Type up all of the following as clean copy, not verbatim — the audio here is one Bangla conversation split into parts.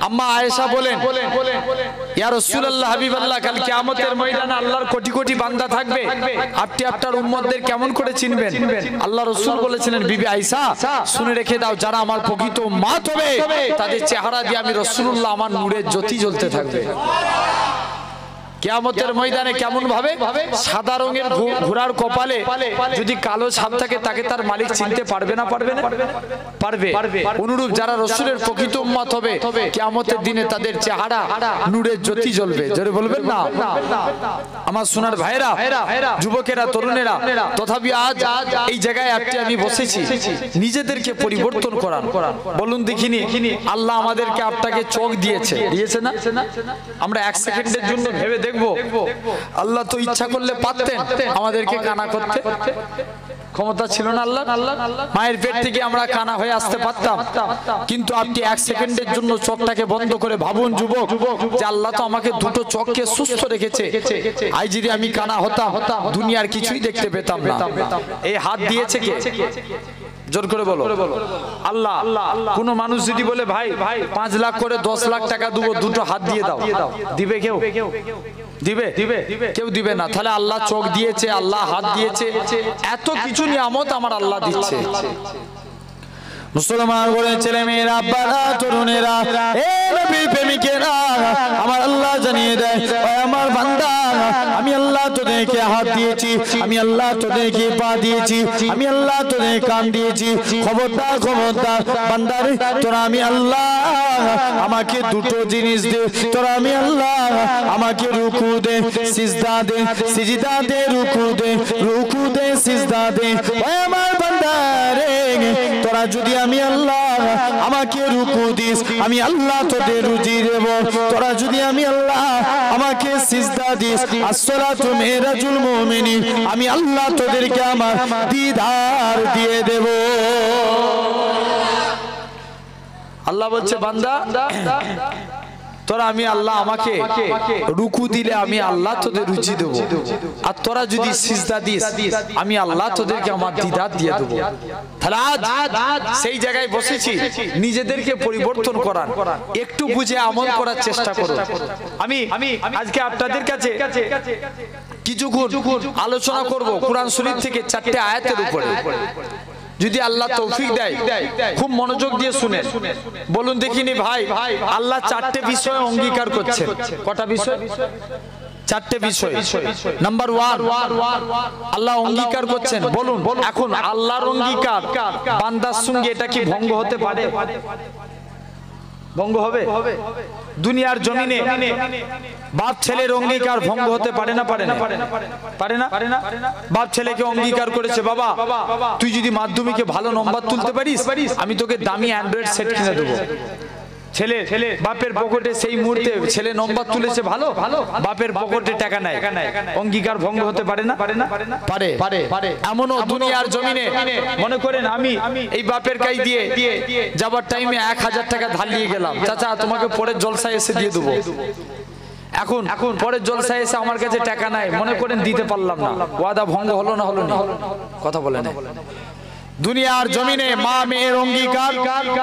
আম্মা আয়েশা বলেন, ইয়া রাসূলুল্লাহ হাবিবাল্লাহ, কাল কিয়ামতের ময়দানে আল্লাহর কোটি কোটি বান্দা থাকবে, আপনি আপনার উম্মতদের কেমন করে চিনবেন? আল্লাহ রাসূল বলেছিলেন, বিবি আয়েশা শুনে রেখে দাও, যারা আমার প্রকৃত উম্মত হবে তাদের চেহারা দিয়ে আমি রাসূলুল্লাহ আমার নূরের জ্যোতি জ্বলতে থাকবে। কিয়ামতের ময়দানে কেমন ভাবে? সাদা রঙের ঘোড়ার কপালে যদি কালো ছাপ থাকে তাকে তার মালিক চিনতে পারবে না? পারবে না? পারবে। অনুরূপ যারা রাসূলের প্রকৃত উম্মত হবে কিয়ামতের দিনে তাদের চেহারা নূরের জ্যোতি জ্বলবে। জোরে বলবেন না? আমার সোনার ভাইরা, যুবকেরা, তরুণেরা, তথাপি আজ এই জায়গায় আপনি আমি বসেছি, নিজেদেরকে পরিবর্তন করান। বলুন দেখিনি, আল্লাহ আমাদেরকে আপনাকে চোখ দিয়েছে, দিয়েছে না? আমরা এক সেকেন্ডের জন্য ভেবে দেখবো, আল্লাহ তো ইচ্ছা করলে পারতেন আমাদেরকে কানা করতে, ক্ষমতা ছিল না আল্লাহ? মায়ের পেট থেকে আমরা কানা হয়ে আসতে পারতাম, কিন্তু আপনি এক সেকেন্ডের জন্য চোখটাকে বন্ধ করে ভাবুন যুবক, যে আল্লাহ তো আমাকে দুটো চোখকে সুস্থ রেখেছে, আজ যদি আমি কানা হতাম দুনিয়ার কিছুই দেখতে পেতাম না। এই হাত দিয়েছে কে? জোর করে বলো। আল্লাহ। কোন মানুষ যদি বলে ভাই 5 লাখ করে 10 লাখ টাকা দেবো, দুটো হাত দিয়ে দাও, দিবে কেউ? দিবে? কেউ দিবে না। তাহলে আল্লাহ চোখ দিয়েছে, আল্লাহ হাত দিয়েছে, এত কিছু নিয়ামত আমার আল্লাহ দিচ্ছে। মুসলমান করে ছেলে মেয়েরা, আব্বারা, তরুণেরা, এ নবীর প্রেমিকেরা, আমার আল্লাহ জানিয়ে দেয়, আমার বান্দা, আমি আল্লাহ তোদেরকে হাত দিয়েছি, আমি আল্লাহ তোদেরকে পা দিয়েছি, আমি আল্লাহ তোদের কান দিয়েছি। খবরদার খবরদার বান্দারে, তোরা আমি আল্লাহ আমাকে দুটো জিনিস দে, তোরা আমি আল্লাহ আমাকে রুকু দে, সিজদা দে, সিজদা দে, রুকু দে, রুকু দে, সিজদা দে। আমার বান্দারে, তোরা যদি আমি আল্লাহ আমাকে রুকু দিস, আমি আল্লাহ তোদের রুজি দেব। তোরা যদি আমি আল্লাহ আমাকে সিজদা দিস, আসসালাতু মিরাজুল মুমিনিন, আমি আল্লাহ তোদেরকে আমার দিদার দিয়ে দেব। আল্লাহ বলছে, বান্দা তোরা আমি আল্লাহ আমাকে রুকু দিলে আমি আল্লাহ তোদের রুচি দেব, আর তোরা যদি সিজদা দিস আমি আল্লাহ তোদেরকে আমার দিদার দিয়ে দেব। তাহলে আজ সেই জায়গায় বসেছি, নিজেদেরকে পরিবর্তন করার, একটু বুঝে আমল করার চেষ্টা করো। আমি আজকে আপনাদের কাছে কিছুক্ষণ আলোচনা করব কোরআন শরীফ থেকে 4টে আয়াতের উপরে। যদি আল্লাহ তৌফিক দেয় খুব মনোযোগ দিয়ে শুনেন। বলুন দেখিনি ভাই, আল্লাহ 4টে বিষয় অঙ্গীকার করছেন। কটা বিষয়? 4টে বিষয়। নাম্বার 1, আল্লাহ অঙ্গীকার করছেন। বলুন, এখন আল্লাহর অঙ্গীকার বান্দার সঙ্গে এটা কি ভঙ্গ হতে পারে? ভঙ্গ হবে? দুনিয়ার জমিনে বাপ ছেলের অঙ্গীকার ভঙ্গ হতে পারে না? পারে না? পারে না? বাপ ছেলেকে অঙ্গীকার করেছে, বাবা তুই যদি মাধ্যমিকে ভালো নম্বর তুলতে পারিস আমি তোকে দামি অ্যান্ড্রয়েড সেট কিনে দেবো। ছেলে বাপের পকেটে সেই মুহূর্তে ছেলে নম্বর তুলেছে ভালো, বাপের পকেটে টাকা নাই, অঙ্গীকার ভঙ্গ হতে পারে না? পারে। এমনও দুনিয়ার জমিনে মনে করেন আমি এই বাপের কাছ দিয়ে যাবার টাইমে 1000 টাকা ধার নিয়ে গেলাম, চাচা তোমাকে পরের জলসায় এসে দিয়ে দেবো। এখন পরের জলসায় এসে আমার কাছে টাকা নাই, মনে করেন দিতে পারলাম না, ওয়াদা ভঙ্গ হলো না? হলো না? কথা বলে না। দুনিয়ার জমিনে মা মেয়ের অঙ্গীকার,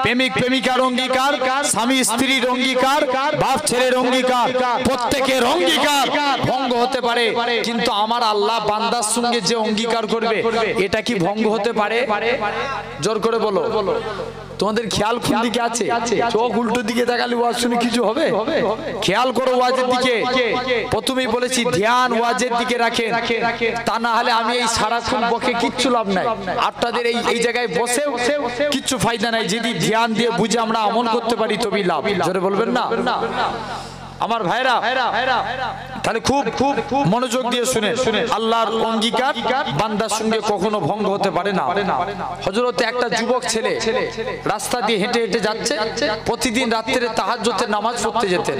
প্রেমিক প্রেমিকার অঙ্গীকার, স্বামী স্ত্রীর অঙ্গীকার, বাপ ছেলের অঙ্গীকার, প্রত্যেকের অঙ্গীকার ভঙ্গ হতে পারে, কিন্তু আমার আল্লাহ বান্দার সঙ্গে যে অঙ্গীকার করবে এটা কি ভঙ্গ হতে পারে? জোর করে বলো। তোমাদের খেয়াল কোন দিকে আছে? চোখ উল্টো দিকে তাকালে ওয়াজ শুনে কিছু হবে? খেয়াল করো ওয়াজের দিকে। প্রথমেই বলেছি ধ্যান ওয়াজের দিকে রাখেন, তা না হলে আমি এই সারাক্ষণ বকে কিচ্ছু লাভ নাই, আপনাদের এই জায়গায় বসেও কিচ্ছু ফায়দা নাই। যদি ধ্যান দিয়ে বুঝে আমরা আমল করতে পারি তবেই লাভ। জোরে বলবেন না? আমার ভাইরা, তাহলে খুব মনোযোগ দিয়ে শুনে, আল্লাহর অঙ্গীকার বান্দার সঙ্গে কখনো ভঙ্গ হতে পারে না। হযরতে একটা যুবক ছেলে রাস্তা দিয়ে হেঁটে হেঁটে যাচ্ছে, প্রতিদিন রাত্রে তাহাজ্জুদের নামাজ পড়তে যেতেন।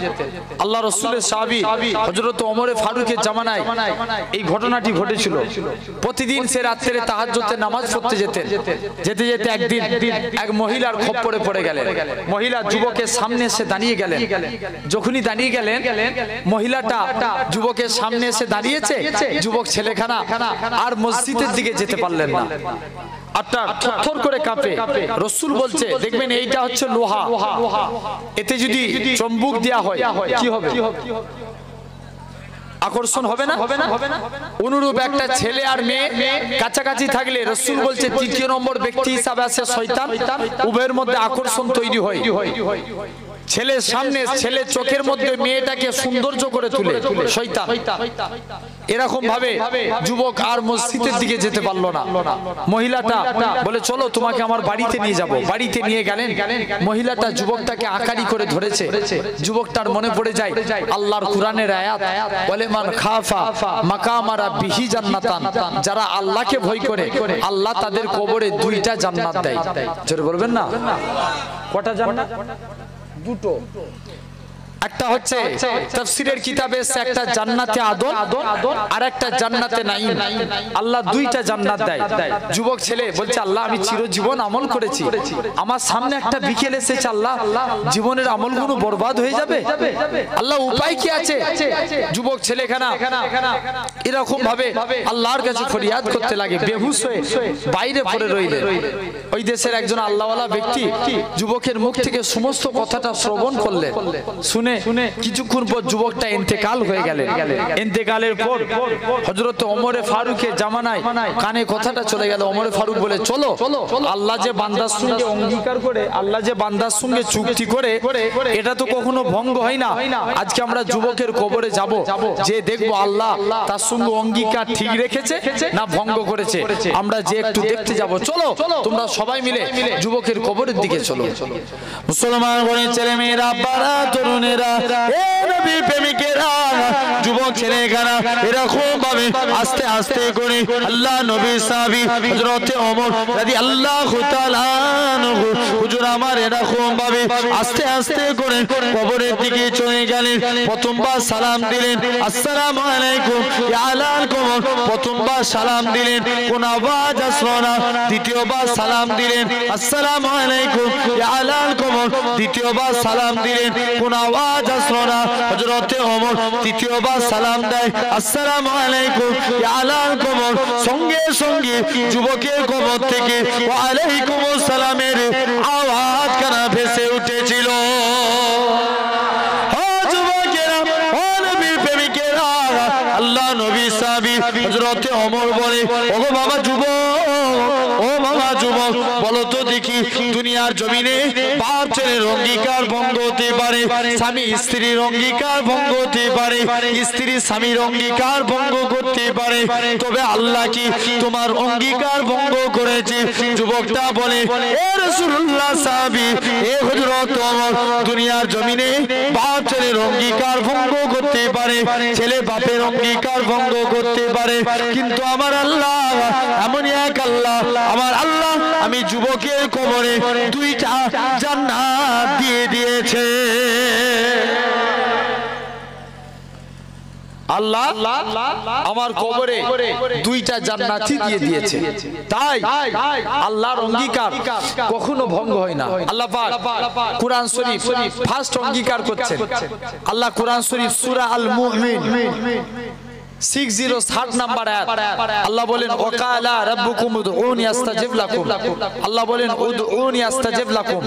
আল্লাহ রাসূলের সাহাবী হযরত ওমর ফারুকের জামানায় এই ঘটনাটি ঘটেছিল। প্রতিদিন সে রাত্রে তাহাজ্জুদের নামাজ পড়তে যেতেন। যেতে যেতে একদিন এক মহিলার খপ্পরে পড়ে গেলেন। মহিলা যুবকের সামনে এসে দাঁড়িয়ে গেলেন। যখনই দাঁড়িয়ে গেলেন, মহিলাটা যুবকের সামনে এসে দাঁড়িয়েছে, যুবক ছেলেখানা আর মসজিদের দিকে যেতে পারলেন না। আটটা থরথর করে কাঁপে। রাসূল বলছে দেখবেন এইটা হচ্ছে লোহা, এতে যদি চুম্বক দেয়া হয় কি হবে? আকর্ষণ হবে না? অনুরূপ একটা ছেলে আর মেয়ে কাছাকাছি থাকলে রাসূল বলছে তৃতীয় নম্বর ব্যক্তি হিসাবে আছে শয়তান। উভয়ের মধ্যে আকর্ষণ তৈরি হয়। ছেলের সামনে ছেলের চোখের মধ্যে মেয়েটাকে সৌন্দর্য করে তুলে শয়তান। এরকম ভাবে যুবক আর মসজিদের দিকে যেতে পারলো না। মহিলাটা বলে চলো তোমাকে আমার বাড়িতে নিয়ে যাব। বাড়িতে নিয়ে গেলেন। মহিলাটা যুবকটাকে আকারি করে ধরেছে। যুবকটার মনে পড়ে যায় আল্লাহর কোরআনের আয়াত, বলে মান খাফা মাকামা রাব্বিহি জান্নাতান, যারা আল্লাহকে ভয় করে আল্লাহ তাদের কবরে দুইটা জান্নাত দেয়। জোরে বলবেন না? কটা জান্নাত? দুটো। একটা হচ্ছে তাফসীরের কিতাবে একটা জান্নাতে আদন আর একটা জান্নাতে নাঈম। আল্লাহ দুইটা জান্নাত দেয়। যুবক ছেলে বলছে আল্লাহ আমি চিরজীবন আমল করেছি, আমার সামনে একটা বিকেল এসেছে, আল্লাহ জীবনের আমলগুলো বরবাদ হয়ে যাবে, আল্লাহ উপায় কি আছে? যুবক ছেলেখানা এরকম ভাবে আল্লাহর কাছে ফরিয়াদ করতে লাগে। বেহুশ হয়ে বাইরে পড়ে রইলেন। ওই দেশের একজন আল্লাহওয়ালা ব্যক্তি যুবকের মুখ থেকে সমস্ত কথাটা শ্রবণ করলেন। শুনে কিছুক্ষণ পর যুবকটা ইন্তেকাল হয়ে গেলেন। ইন্তেকালের পর হযরত ওমরে ফারুকের জামানায় কানে কথাটা চলে গেল। ওমরে ফারুক বলে চলো, আল্লাহ যে বান্দার সঙ্গে অঙ্গীকার করে, আল্লাহ যে বান্দার সঙ্গে চুক্তি করে, এটা তো কখনো ভঙ্গ হয় না। আজকে আমরা যুবকের কবরে যাব, যে দেখবো আল্লাহ তার সঙ্গে অঙ্গীকার ঠিক রেখেছে না ভঙ্গ করেছে। আমরা যে একটু দেখতে যাব। চলো তোমরা সবাই মিলে যুবকের কবরের দিকে চলো। মুসলমান ঘরের ছেলে মেয়েরা, আব্বারা, তরুণেরা, এ নবীর প্রেমিকেরা, যুবক ছেলেখানা এরকম ভাবে আস্তে আস্তে করে আল্লাহ নবীর সাহাবী হযরত ওমর রাদিয়াল্লাহু তাআলা আনহু হুজুর আমার এরকম ভাবে আস্তে আস্তে করে কবরের দিকে চলে গেলেন। প্রথমবার সালাম দিলেন আসসালামু আলাইকুম ইয়া আলাল কবর। প্রথমবার সালাম দিলেন, কোন আওয়াজ আসলো না। দ্বিতীয়বার সালাম দিলেন আসসালামু আলাইকুম ইয়া আলাল কবর। দ্বিতীয়বার সালাম দিলেন, কোন আওয়াজ আসলো না। হযরত ওমর তৃতীয়বার সালাম দেয় আসসালামু আলাইকুম ইয়া আলাল কবর। সঙ্গে সঙ্গে যুবকের কবর থেকে ওয়া আলাইকুম আসসালামের আওয়াজ কানা ভেসে উঠেছিল। যুবকেরা, ও নবীর প্রেমিকেরা, আল্লাহ নবী সাহাবী হযরত ওমর বলে ওগো বাবা যুবক, ও বাবা যুবক, বলো তো দেখি দুনিয়ার জমিনে বাপ ছেলের অঙ্গীকার ভঙ্গ হতে পারে, স্বামী স্ত্রীর অঙ্গীকার ভঙ্গ হতে পারে, স্ত্রী স্বামীর অঙ্গীকার ভঙ্গ করতে পারে, তবে আল্লাহ কি তোমার অঙ্গীকার ভঙ্গ করেছে? যুবকটা বলে এ রাসূলুল্লাহ সাহাবী, এ হযরত ওমর, দুনিয়ার জমিনে বাপ ছেলের অঙ্গীকার ভঙ্গ করতে পারে, ছেলে বাপের অঙ্গীকার ভঙ্গ করতে পারে, কিন্তু আমার আল্লাহ এমনই এক আল্লাহ, আমার আল্লাহ আমি যুবকের কবরে দুইটা জান্নাত দিয়ে দিয়েছে। আল্লাহ আমার কবরে দুইটা জান্নাতই দিয়ে দিয়েছে। তাই আল্লাহর অঙ্গীকার কখনো ভঙ্গ হয় না। আল্লাহ পাক কুরআন শরীফ ফার্স্ট অঙ্গীকার করছেন। আল্লাহ কুরআন শরীফ সূরা আল মুমিন 60 নাম্বার আয়াত আল্লাহ বলেন ওয়াকালা রাব্বুকুম উদউনি আস্তাজিব লাকুম। আল্লাহ বলেন উদউনি আস্তাজিব লাকুম,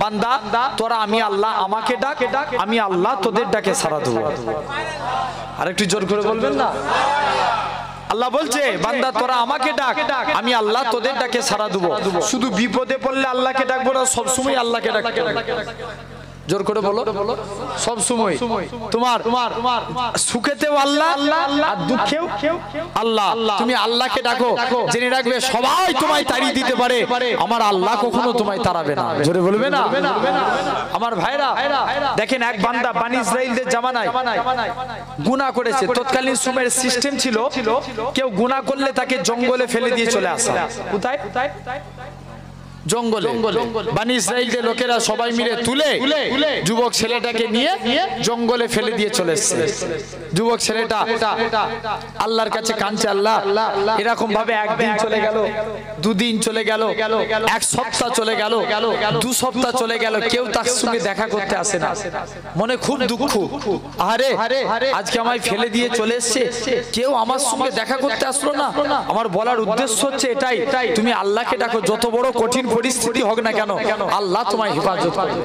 বান্দা তোরা আমি আল্লাহ আমাকে ডাক, আমি আল্লাহ তোদের ডাকে সাড়া দেব। আরেকটু জোর করে বলবেন না? আল্লাহ বলছে বান্দা তোরা আমাকে ডাক, আমি আল্লাহ তোদের ডাকে সাড়া দেব। শুধু বিপদে পড়লে আল্লাহকে ডাকবো না, সব সময় আল্লাহকে ডাকতে হবে। জোর করে বলো, সব সময় তোমার সুখেতেও আল্লাহ আর দুঃখেও আল্লাহ। তুমি আল্লাহকে ডাকো, জেনে রাখবে সবাই তোমায় তাড়িয়ে দিতে পারে, আমার আল্লাহ কখনো তোমায় তাড়াবে না। জোরে বলবে না? আমার ভাইরা দেখেন, এক বান্দা বানি ইসরাইলদের জামানায় গুনাহ করেছে। তৎকালীন সময়ের সিস্টেম ছিল কেউ গুনাহ করলে তাকে জঙ্গলে ফেলে দিয়ে চলে আসা। কোথায়? জঙ্গলে বানি ইসরাইলের লোকেরা সবাই মিলে তুলে যুবক ছেলেটাকে নিয়ে জঙ্গলে ফেলে দিয়ে চলে এসেছে। যুবক ছেলেটা আল্লাহর কাছে কাঁদছে, আল্লাহ এরকম ভাবে একদিন চলে গেল, দুদিন চলে গেল, এক সপ্তাহ চলে গেল, 2 সপ্তাহ চলে গেল, কেউ তার সঙ্গে দেখা করতে আসে না। মনে খুব দুঃখ, আরে আজকে আমায় ফেলে দিয়ে চলে এসেছে, কেউ আমার সঙ্গে দেখা করতে আসলো না। আমার বলার উদ্দেশ্য হচ্ছে এটাই, তুমি আল্লাহকে ডাকো, যত বড় কঠিন পরিস্থিতি হোক না কেন আল্লাহ তোমায় হেফাজত করবে।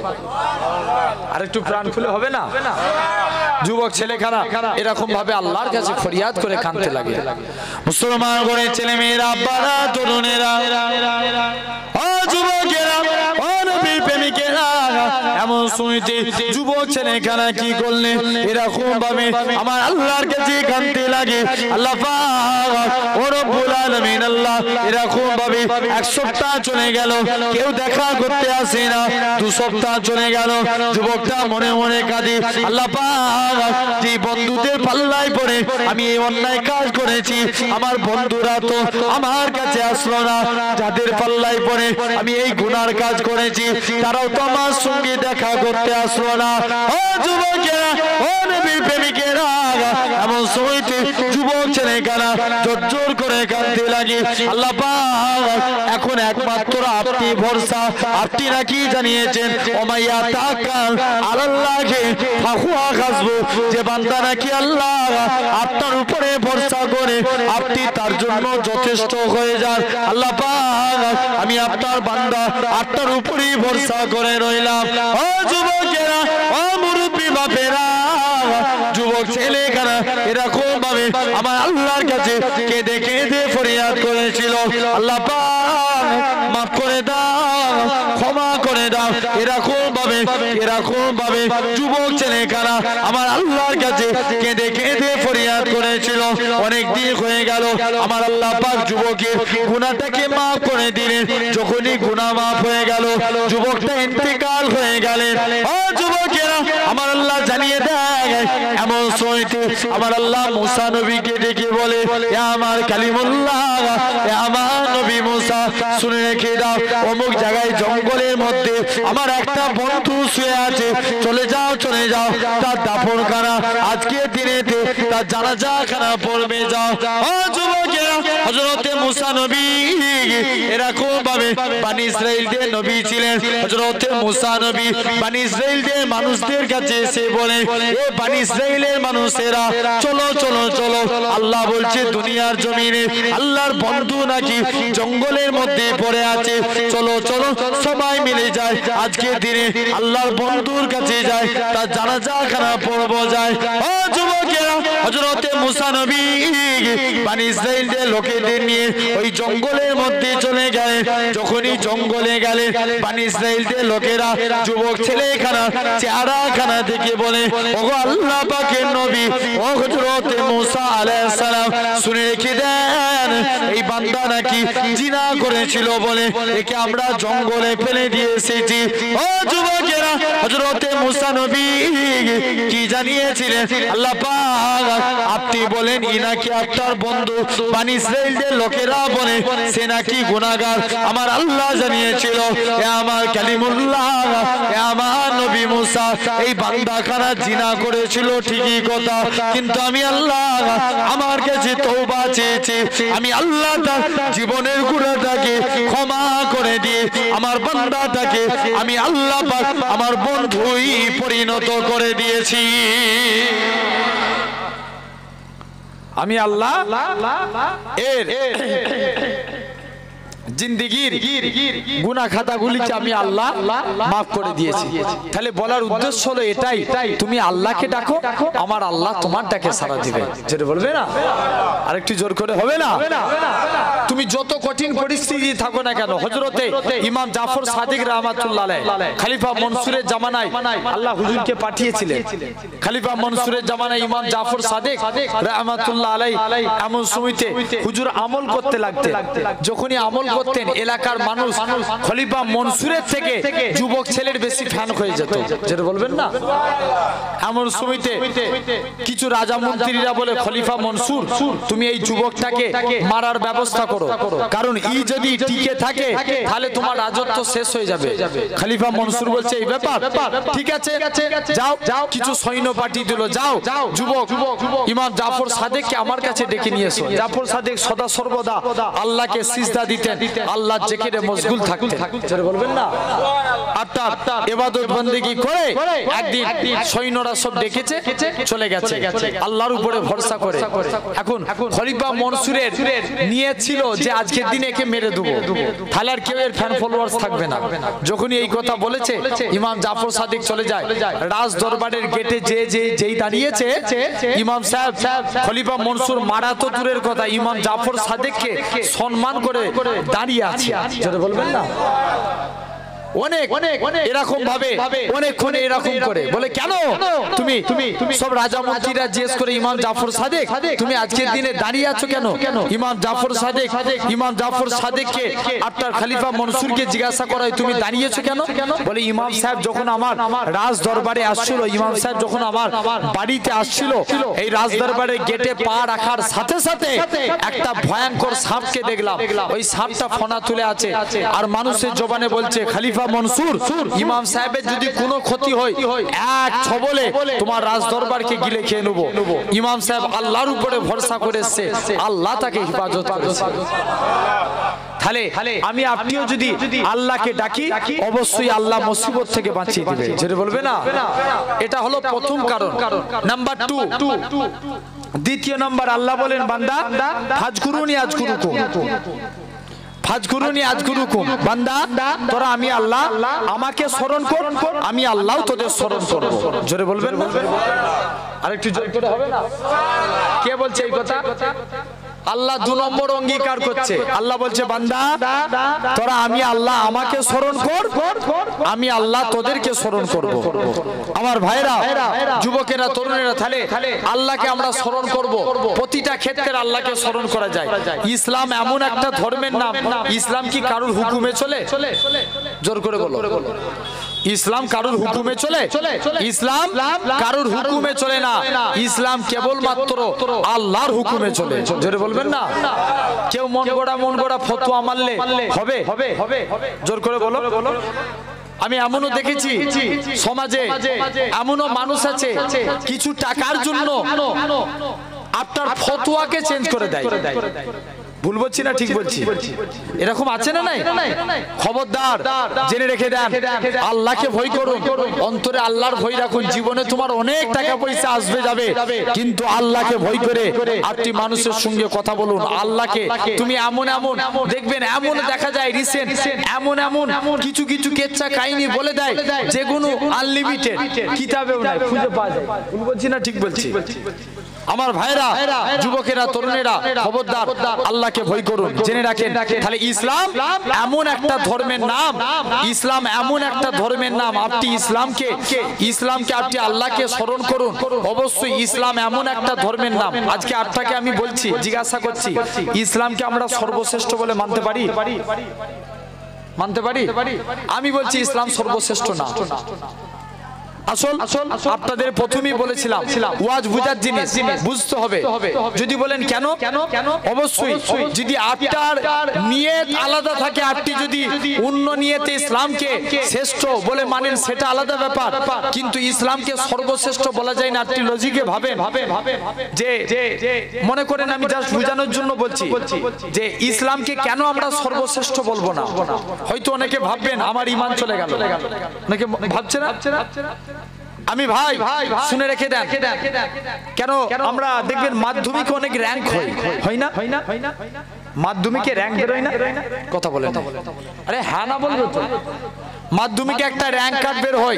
আর একটু প্রাণ খুলে হবে না? যুবক ছেলেখানা এরকম ভাবে আল্লাহর কাছে ফরিয়াদ করে কাঁদতে লাগে। মুসলমান ঘরের ছেলে মেয়েরা, আব্বারা, তরুণেরা, ও যুবকেরা, ও নবীর প্রেমিকেরা, এমন শুনতে যুবক ছেলেখানা কি করলেন? এরকম ভাবে আমার আল্লাহর কাছে কাঁদতে লাগে। আল্লাহ পাক ও রব্বুল আলামিন, আল্লাহ এরকম ভাবে 1 সপ্তাহ চলে গেল, কেউ দেখা করতে আসে না। 2 সপ্তাহ চলে গেল, যুবকটা মনে মনে কাঁদে, আল্লাহ পাক যে বন্ধুদের পাল্লায় পড়ে আমি এই অন্যায় কাজ করেছি, আমার বন্ধুরা তো আমার কাছে আসলো না। যাদের পাল্লায় পড়ে আমি এই গুনার কাজ করেছি, তারাও তো আমার সঙ্গে দেখা করতে আসলো না। ও যুবকেরা, ও নবীর প্রেমিকেরা, এমন সময়তে যুবক ছেলেখানা জোর করে কাঁদতে লাগে। আল্লাহ পাক এখন একমাত্র আপনি ভরসা। আপনি নাকি জানিয়েছেন ওমাইয়া তাকাল আল্লাহকে ফাহুয়া হাসবু, যে বান্দা নাকি আল্লাহ আপনার উপরে ভরসা করে আপনি তার জন্য যথেষ্ট হয়ে যান। আল্লাহ পাক আমি আপনার বান্দা, আপনার উপরেই ভরসা করে রইলাম। ও যুবকেরা, ও মুরব্বী বাপেরা, যুবক ছেলেখানা এরকম ভাবে আমার আল্লাহর কাছে কেঁদে কেঁদে ফরিয়াদ করেছিল, আল্লাহ পাক মাফ করে দাও, ক্ষমা করে দাও। এরকম ভাবে যুবক ছেলেখানা আমার আল্লাহর কাছে কেঁদে কেঁদে ফরিয়াদ করেছিল। অনেক দিন হয়ে গেল, আমার আল্লাহ পাক যুবকের গুনাহটাকে মাফ করে দিলেন। যখনই গুনাহ মাফ হয়ে গেল, যুবকটা ইন্তেকাল হয়ে গেলেন। ও যুবকেরা, আমার আল্লাহ জানিয়ে দেয়, এমন সময়তে আমার আল্লাহ মুসা নবীকে ডেকে বলে, এ আমার কালিমুল্লাহ, এ আমার নবী মুসা, শুনে রেখে দাও, অমুক জায়গায় জঙ্গলের মধ্যে আমার একটা বন্ধু শুয়ে আছে, চলে যাও তার দাফনখানা আজকে দিনেতে তার জানাজাখানা পড়বে, যাও। ও যুবকেরা, হযরতে মুসা নবী এরকম ভাবে বনি ইসরাইলদের নবী ছিলেন। হযরতে মুসা নবী বনি ইসরাইলদের মানুষদের কাছে এসে বলে, এ বনি ইসরাইলের মানুষেরা, চলো চলো চলো, আল্লাহ বলছে দুনিয়ার জমিনে আল্লাহর বন্ধু নাকি জঙ্গলের মধ্যে পড়ে আছে, চলো চলো সবাই মিলে যায়, আজকে দিনে আল্লাহর বন্ধুর কাছে যায়, তার জানাজাখানা পড়বো যায়। ও যুবকেরা, হযরতে মুসা নবী বনি ইসরাইলদের লোকেদের নিয়ে ওই জঙ্গলের মধ্যে চলে গেলেন। যখনই জঙ্গলে গেলেন, বনি ইসরাইলদের লোকেরা যুবক ছেলেখানা চেহারাখানা দেখে বলে, ওগো আল্লাহ পাকের নবী, ও হযরতে মুসা আলাইহিস সালাম, শুনে রেখে দেন, এই বান্দা নাকি জিনা করেছিল বলে একে আমরা জঙ্গলে ফেলে দিয়ে এসেছি। ও যুবকেরা, হযরতে মুসা নবী কি জানিয়েছিলেন? আল্লাহ পাক আপনি বলেন ইনাকি আপনার বন্ধু, বনি ইসরাইলদের লোকেরা বলে সে নাকি গুনাহগার। আমার আল্লাহ জানিয়েছিল, এ আমার কালিমুল্লাহ, এ আমার নবী মুসা, এই বান্দাখানা জিনা করেছিল ঠিকই কথা, কিন্তু আমি আল্লাহ আমার কাছে তওবা চেয়েছি, আমি আল্লাহ তার জীবনের গুনাহটাকে ক্ষমা করে দিয়ে আমার বান্দাটাকে আমি আল্লাহ পাক আমার বন্ধুই পরিণত করে দিয়েছি। আমি আল্লাহ এর জিন্দেগির গুনাহ খাতাগুলিকে আমি আল্লাহ মাফ করে দিয়েছি। তাহলে বলার উদ্দেশ্য হলো এটাই, তুমি আল্লাহকে ডাকো, আমার আল্লাহ তোমার ডাকে সাড়া দিবে। যেটা বলবে না, আরেকটু জোর করে হবে না? তুমি যত কঠিন পরিস্থিতি থাকো না কেন, হযরতে ইমাম জাফর সাদিক রাহমাতুল্লাহ আলাইহি খলিফা মনসুরের জামানায় আল্লাহ হুজুরকে পাঠিয়েছিলেন। খলিফা মনসুরের জামানায় ইমাম জাফর সাদিক রাহমাতুল্লাহ আলাইহি এমন সময়তে হুজুর আমল করতে লাগতেন। যখনই আমল করতেন এলাকার মানুষ খলিফা মনসুরের থেকে যুবক ছেলের বেশি ফ্যান হয়ে যেত, যেটা বলবেন না। এমন সময়তে কিছু রাজা মন্ত্রীরা বলে খলিফা মনসুর তুমি এই যুবকটাকে মারার ব্যবস্থা করো, কারণ ই যদি টিকে থাকে তাহলে তোমার রাজত্ব শেষ হয়ে যাবে। খলিফা মনসুর বলছে এই ব্যাপার, ঠিক আছে যাও, কিছু সৈন্য পাঠিয়ে দিল, যাও যুবক ইমাম জাফর সাদেককে আমার কাছে ডেকে নিয়ে এসো। জাফর সাদেক সদা সর্বদা আল্লাহকে সিজদা দিতেন, আল্লাহর জিকিরে মশগুল থাকতেন, যেটা বলবেন না। অর্থাৎ ইবাদত বন্দেগী করে একদিন সৈন্যরা সব ডেকেছে, চলে গেছে আল্লাহর উপরে ভরসা করে। এখন খলিফা মনসুরের নিয়েছিল যে আজকের দিনে একে মেরে দেবো, তাহলে আর কেউ এর ফ্যান ফলোয়ার্স থাকবে না। যখনই এই কথা বলেছে ইমাম জাফর সাদিক চলে যায় রাজ দরবারের গেটে, যেই দাঁড়িয়েছে ইমাম সাহেব খলিফা মনসুর মারা তো দূরের কথা, ইমাম জাফর সাদিককে সম্মান করে দাঁড়িয়ে আছে, যেটা বলবেন না। অনেক এরকম ভাবে অনেকক্ষণ এরকম করে বলে কেন তুমি সব রাজা মন্ত্রীরা জিজ্ঞেস করে ইমাম জাফর সাদেক তুমি আজকের দিনে দাঁড়িয়ে আছো কেন? ইমাম জাফর সাদেককে আপনার খলিফা মনসুরকে জিজ্ঞাসা করায় তুমি দাঁড়িয়েছো কেন? বলে ইমাম সাহেব যখন আমার রাজ দরবারে আসছিল, ইমাম সাহেব যখন আমার বাড়িতে আসছিল, এই রাজ দরবারের গেটে পা রাখার সাথে সাথে একটা ভয়ঙ্কর সাপকে দেখলাম, ওই সাপটা ফনা তুলে আছে আর মানুষের জবানে বলছে খলিফা মনসুর ইমাম সাহেবের যদি কোনো ক্ষতি হয় এক ছবলে তোমার রাজ দরবারকে গিলে খেয়ে নেব। ইমাম সাহেব আল্লাহর উপরে ভরসা করেছে, আল্লাহ তাকে হেফাজত করেছে। তাহলে আমি আপনিও যদি আল্লাহকে ডাকি অবশ্যই আল্লাহ মুসিবত থেকে বাঁচিয়ে দিবে, যেটা বলবে না। এটা হলো প্রথম কারণ। নাম্বার 2, দ্বিতীয় নাম্বার আল্লাহ বলেন বান্দা ফাজকুরুনি আজকুরুকুম, ফাজকুরুনি আজকুরুকুম, বান্দা তোরা আমি আল্লাহ আমাকে স্মরণ কর, আমি আল্লাহ তোদের স্মরণ করব, জোরে বলবেন না। আরেকটু জোরে করে হবে না? কে বলছে এই কথা? আল্লাহ 2 নম্বর অঙ্গীকার করছে। আল্লাহ বলছে বান্দা তোরা আমি আল্লাহ আমাকে স্মরণ কর, আমি আল্লাহ তোদেরকে স্মরণ করব। আমার ভাইরা, যুবকেরা, তরুণেরা, তাহলে আল্লাহকে আমরা স্মরণ করব। প্রতিটা ক্ষেত্রে আল্লাহকে স্মরণ করা যায়। ইসলাম এমন একটা ধর্মের নাম, ইসলাম কি কারোর হুকুমে চলে? জোর করে বলো। ইসলাম কারোর হুকুমে চলে? ইসলাম কারোর হুকুমে চলে না, ইসলাম কেবলমাত্র আল্লাহর হুকুমে চলে, জোরে বলবেন না। কেউ মন গড়া ফতোয়া মানলে হবে? জোর করে বলো। আমি এমনও দেখেছি সমাজে, এমনও মানুষ আছে কিছু টাকার জন্য আপনার ফতোয়াকে চেঞ্জ করে দেয়। ভুল বলছি না ঠিক বলছি? এরকম আছে না নাই? খবরদার, জেনে রেখে দেন, আল্লাহকে ভয় করুন, অন্তরে আল্লাহর ভয় রাখুন। জীবনে তোমার অনেক টাকা পয়সা আসবে যাবে, কিন্তু আল্লাহকে ভয় করে আপনি মানুষের সঙ্গে কথা বলুন। আল্লাহকে তুমি এমন দেখবেন, এমন দেখা যায় রিসেন্ট এমন কিছু কেচ্ছা কাহিনী বলে দেয় যেগুলো আনলিমিটেড, কিতাবেও নাই, খুঁজে পাওয়া যায়। ভুল বলছি না ঠিক বলছি? আমার ভাইরা, যুবকেরা, তরুণেরা, খবরদার আল্লাহকে ভয় করুন, জেনে রাখেন। তাহলে ইসলাম এমন একটা ধর্মের নাম, ইসলাম এমন একটা ধর্মের নাম, আপনি ইসলামকে আপনি আল্লাহকে স্মরণ করুন। অবশ্যই ইসলাম এমন একটা ধর্মের নাম। আজকে আপনাকে আমি বলছি, জিজ্ঞাসা করছি, ইসলামকে আমরা সর্বশ্রেষ্ঠ বলে মানতে পারি? আমি বলছি ইসলাম সর্বশ্রেষ্ঠ না। আসল আপনাদের প্রথমেই বলেছিলাম ওয়াজ বুঝার জিনিস, বুঝতে হবে। যদি বলেন কেন, অবশ্যই যদি আপনার নিয়ত আলাদা থাকে, আপনি যদি অন্য নিয়তে ইসলামকে শ্রেষ্ঠ বলে মানেন সেটা আলাদা ব্যাপার, কিন্তু ইসলামকে সর্বশ্রেষ্ঠ বলা যায় না। আপনি লজিকে ভাবেন যে, মনে করেন আমি জাস্ট বোঝানোর জন্য বলছি যে ইসলামকে কেন আমরা সর্বশ্রেষ্ঠ বলবো না। হয়তো অনেকে ভাববেন আমার ঈমান চলে গেল, অনেকে ভাবছে না। আমি ভাই শুনে রেখে দেন, কেন আমরা দেখবেন মাধ্যমিকে অনেক র্যাঙ্ক হয় না? মাধ্যমিকে র্যাঙ্ক বেরোয় না? কথা বলেন, আরে হ্যাঁ না বলবো তো। মাধ্যমিকে একটা র্যাঙ্ক কার্ড বের হয়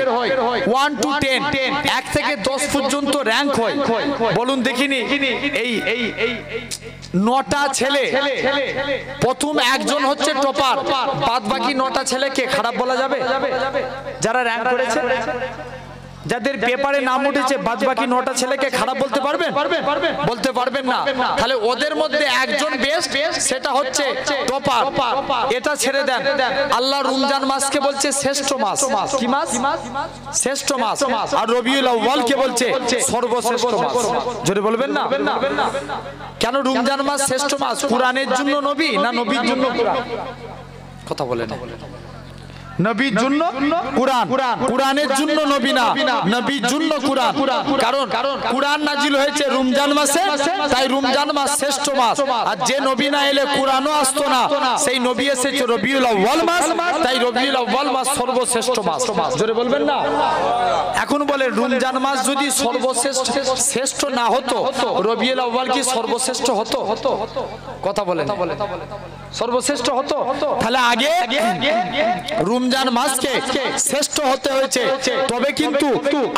1 to 10, 1 থেকে 10 পর্যন্ত র্যাঙ্ক হয়। বলুন দেখিনি, এই 9টা ছেলে, প্রথম একজন হচ্ছে টপার, বাদ বাকি 9টা ছেলেকে খারাপ বলা যাবে যারা র্যাঙ্ক করেছে? যাদের পেপারে নাম উঠেছে বাদবাকি 9টা ছেলেকে খারাপ বলতে পারবেন? বলতে পারবেন না। তাহলে ওদের মধ্যে একজন বেস্ট, সেটা হচ্ছে টপার। এটা ছেড়ে দেন। আল্লাহ রমজান মাসকে বলছে শ্রেষ্ঠ মাস। কি মাস? শ্রেষ্ঠ মাস। আর রবিউল আউয়ালকে বলছে সর্বশ্রেষ্ঠ মাস। জোরে বলবেন না? কেন রমজান মাস শ্রেষ্ঠ মাস? কোরআনের জন্য নবী না নবীর জন্য কোরআন? কথা বলেন। নবীর জন্য কোরআন, কোরআনের জন্য নবী না, নবীর জন্য কোরআন। কারণ কোরআন নাজিল হয়েছে রমজান মাসে, তাই রমজান মাস শ্রেষ্ঠ মাস। আর যে নবী না এলে কোরআনও আসতো না, সেই নবী এসেছে রবিউল আউয়াল মাস, তাই রবিউল আউয়াল মাস সর্বশ্রেষ্ঠ মাস। জোরে বলবেন না? এখন বলে রমজান মাস যদি সর্বশ্রেষ্ঠ শ্রেষ্ঠ না হতো, রবিউল আউয়াল কি সর্বশ্রেষ্ঠ হতো? কথা বলেন। সর্বশ্রেষ্ঠ হতো? তাহলে আগে রমজান মাসকে শ্রেষ্ঠ হতে হয়েছে, তবে কিন্তু